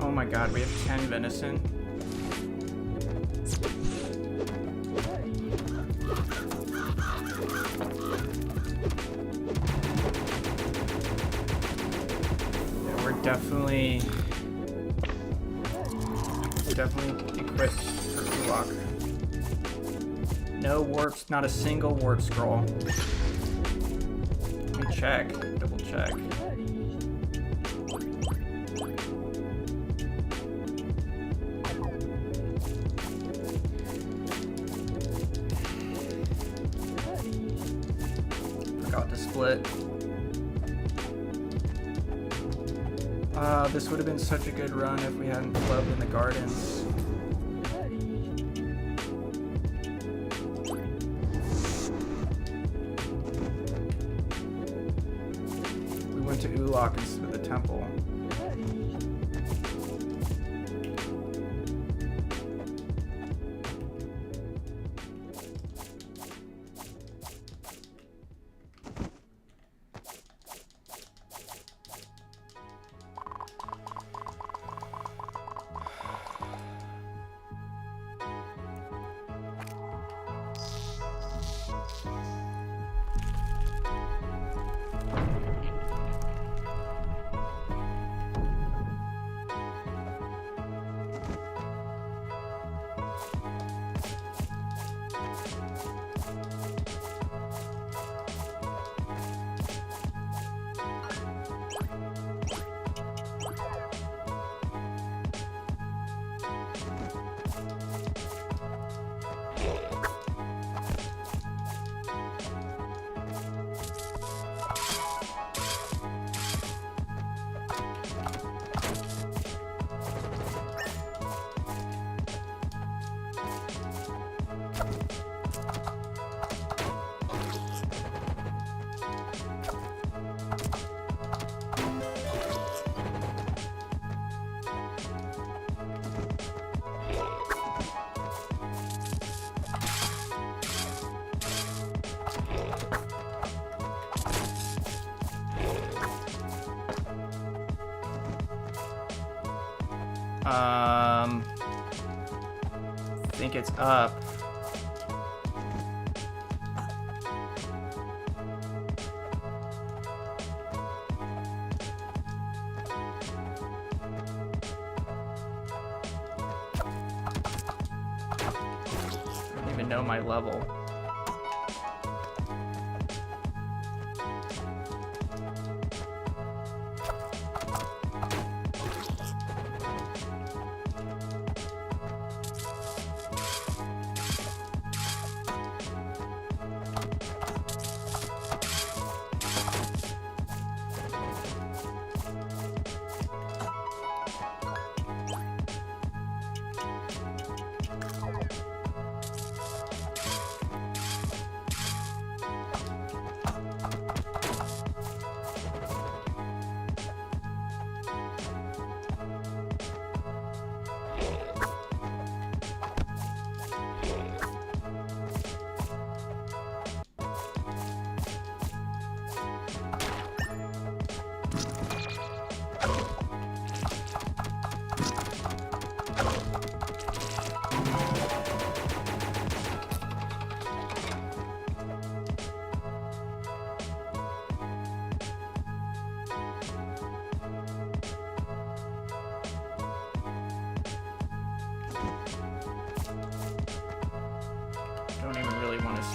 Oh my god, we have 10 venison. Yeah, we're definitely equipped for Ulok. No warps, not a single warp scroll. Let me check, double check. Forgot to split. This would have been such a good run if we hadn't clubbed in the gardens. We went to Ulok instead of the temple. I think it's up. I don't even know my level.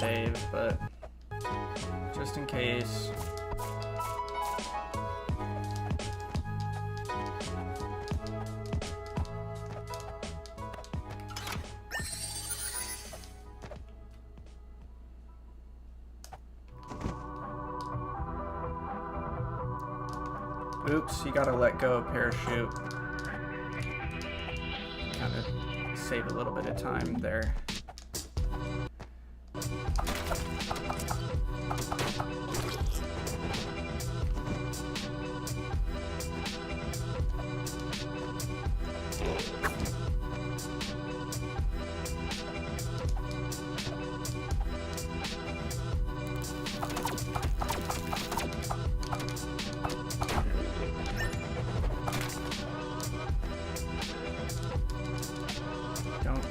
save, but just in case. Oops, you gotta let go of parachute. Kind of save a little bit of time there.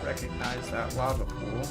Recognize that lava pool.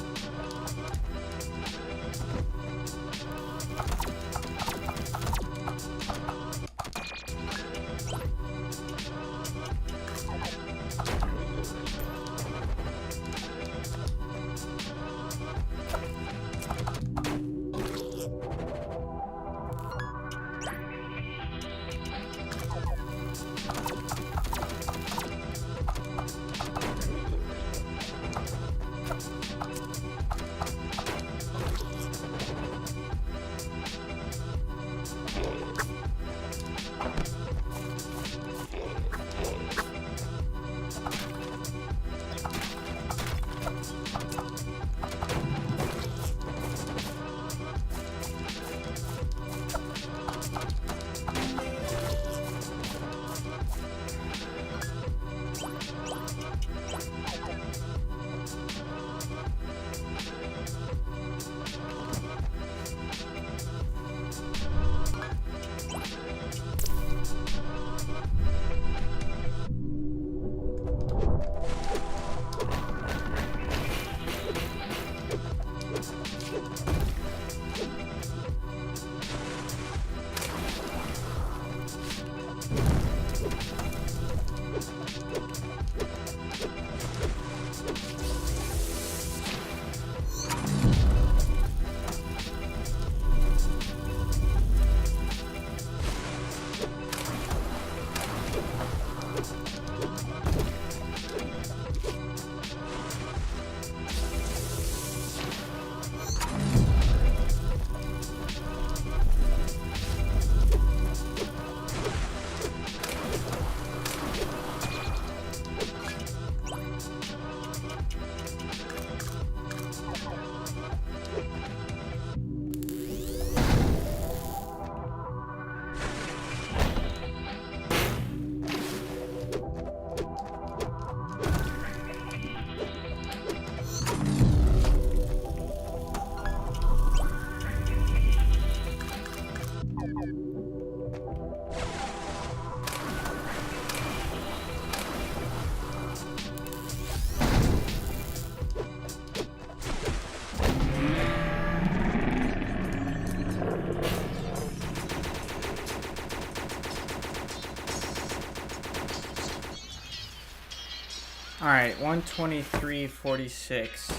All right, 123.46.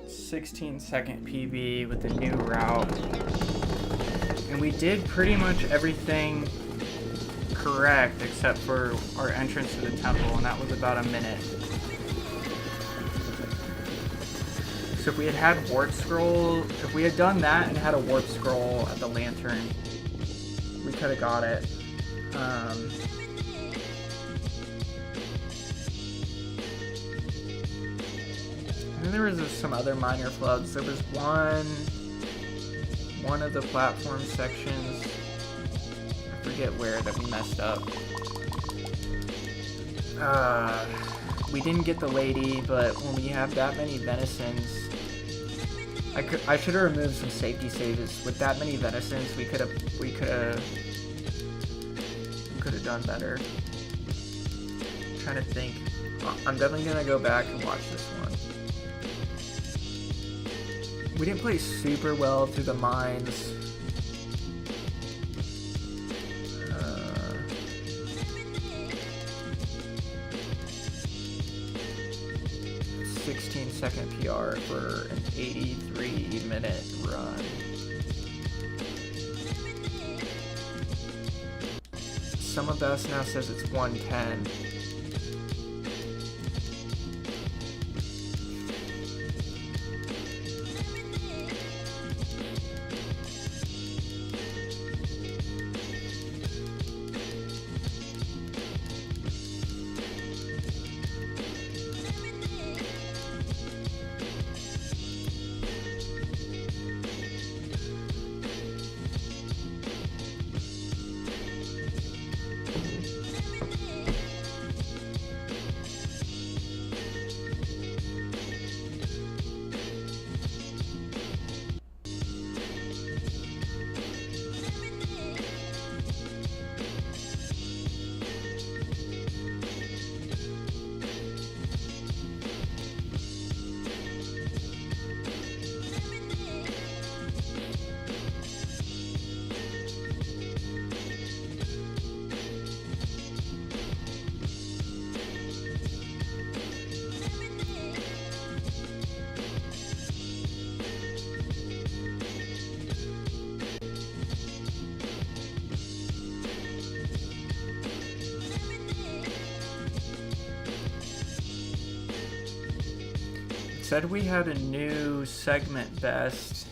"16-second PB with the new route." And we did pretty much everything correct except for our entrance to the temple, and that was about a minute. So if we had had warp scroll, if we had done that and had a warp scroll at the lantern, we could have got it. And then there was some other minor flubs. There was one of the platform sections, I forget where, that we messed up. We didn't get the lady, but when we have that many venisons, I should have removed some safety saves. With that many venisons, we could have done better. I'm trying to think. I'm definitely gonna go back and watch this one. We didn't play super well through the mines. second PR for an 83-minute run. Some of Best now says it's 110. Said we had a new segment best.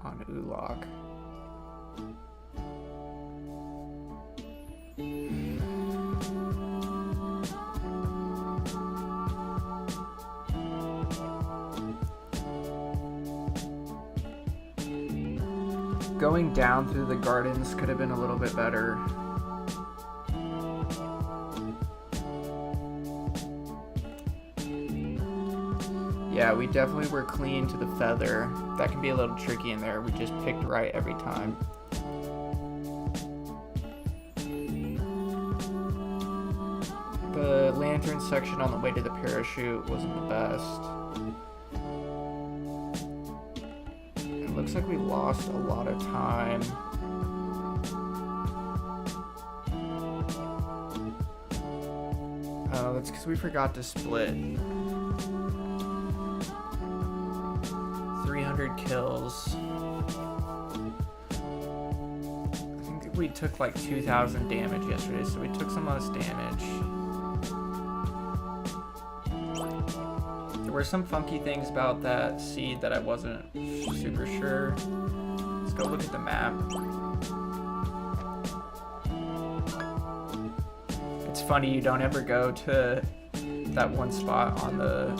On Ulok. Going down through the gardens could have been a little bit better. Yeah, we definitely were clean to the feather. That can be a little tricky in there. We just picked right every time. The lantern section on the way to the parachute wasn't the best. Looks like we lost a lot of time. Oh, that's because we forgot to split. 300 kills. I think we took like 2,000 damage yesterday, so we took some less damage. There were some funky things about that seed that I wasn't super sure. Let's go look at the map. It's funny, you don't ever go to that one spot on the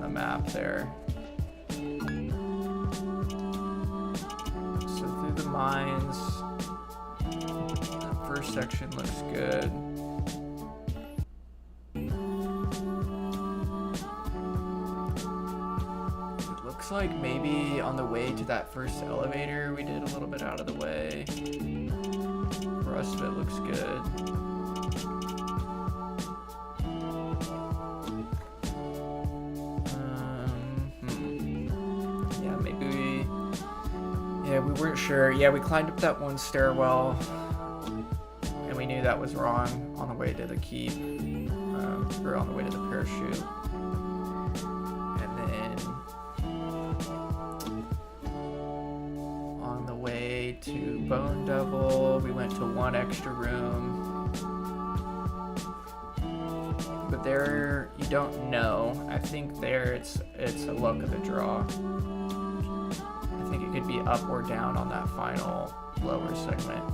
map there. So through the mines, that first section looks good. Looks like maybe on the way to that first elevator we did a little bit out of the way. The rest of it looks good. Yeah, maybe we weren't sure. Yeah, we climbed up that one stairwell and we knew that was wrong on the way to the keep, or on the way to the parachute. To Bone Devil, we went to one extra room, but there you don't know. I think there it's a luck of the draw. I think it could be up or down on that final lower segment.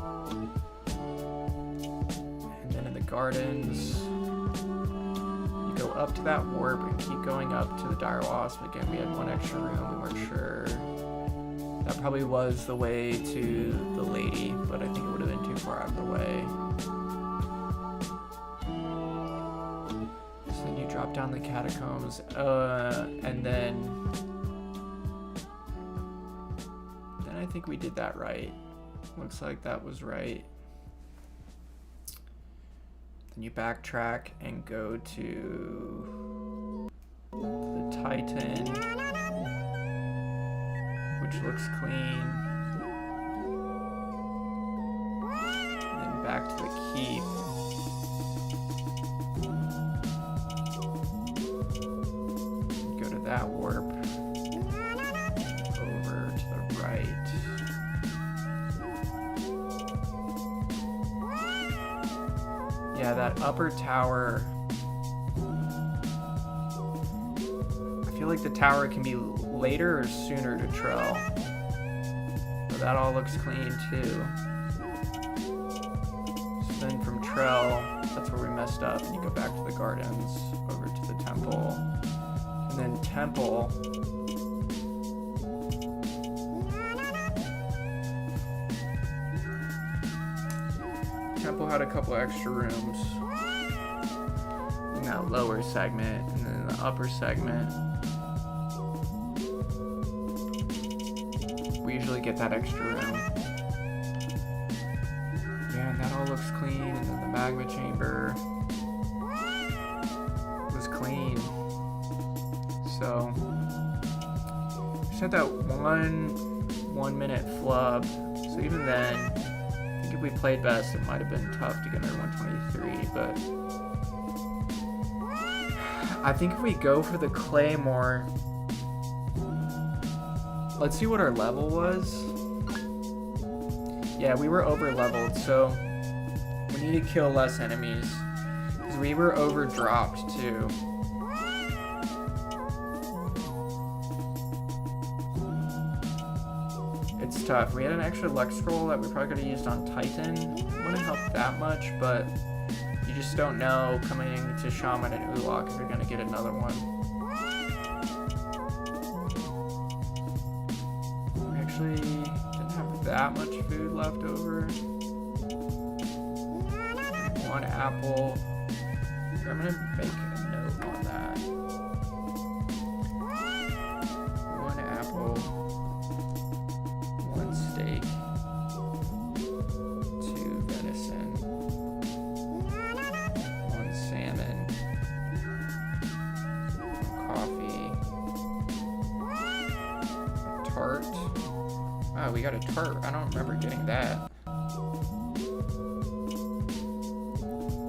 And then in the gardens, you go up to that warp and keep going up to the Dire Wasp. Again, we had one extra room, we weren't sure. That probably was the way to the lady, but I think it would have been too far out of the way. So then you drop down the catacombs, and then I think we did that right. Looks like that was right. Then you backtrack and go to the Titan, which looks clean. And then back to the keep. Go to that warp. Over to the right. Yeah, that upper tower. I feel like the tower can be later or sooner to trail. So that all looks clean too. So then from trail, that's where we messed up, and you go back to the gardens, over to the temple, and then temple. Temple had a couple extra rooms in that lower segment, and then in the upper segment, we usually get that extra room. Yeah, and that all looks clean, and then the magma chamber was clean. So, just had that one minute flub, so even then, if we played best, it might have been tough to get under 123, but I think if we go for the Claymore, let's see what our level was. Yeah, we were over leveled, so we need to kill less enemies, because we were over dropped too. It's tough. We had an extra luck scroll that we probably could have used on Titan. Wouldn't help that much, but you just don't know coming to Shaman and Ulok if you're going to get another one. We actually didn't have that much food left over. One apple. I'm going to make a note on that. One apple. Steak, 2 venison, 1 salmon, coffee, a tart. Oh, we got a tart. I don't remember getting that.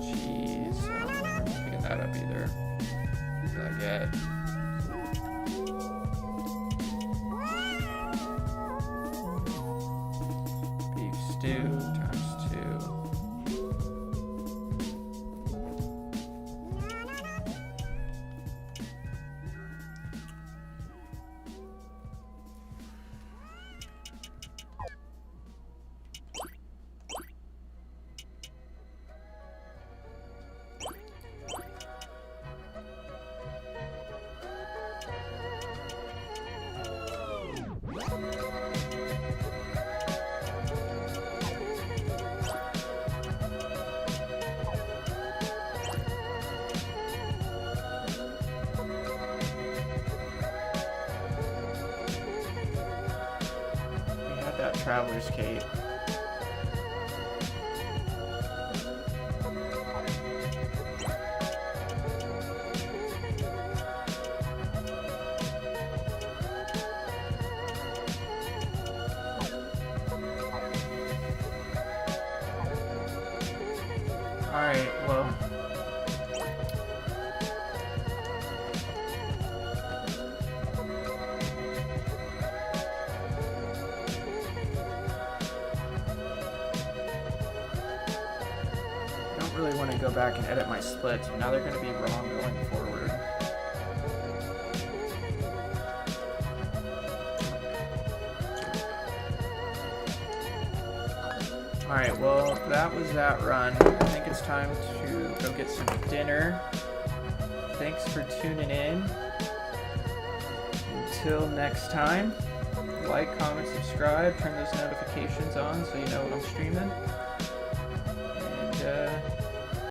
Cheese. I don't remember picking that up either. What did I get? Stew times 2. That Traveler's Cape. Alright, well. Really want to go back and edit my splits, but now they're going to be wrong going forward. Alright, well, that was that run. I think it's time to go get some dinner. Thanks for tuning in. Until next time, like, comment, subscribe, turn those notifications on so you know when I'm streaming. And,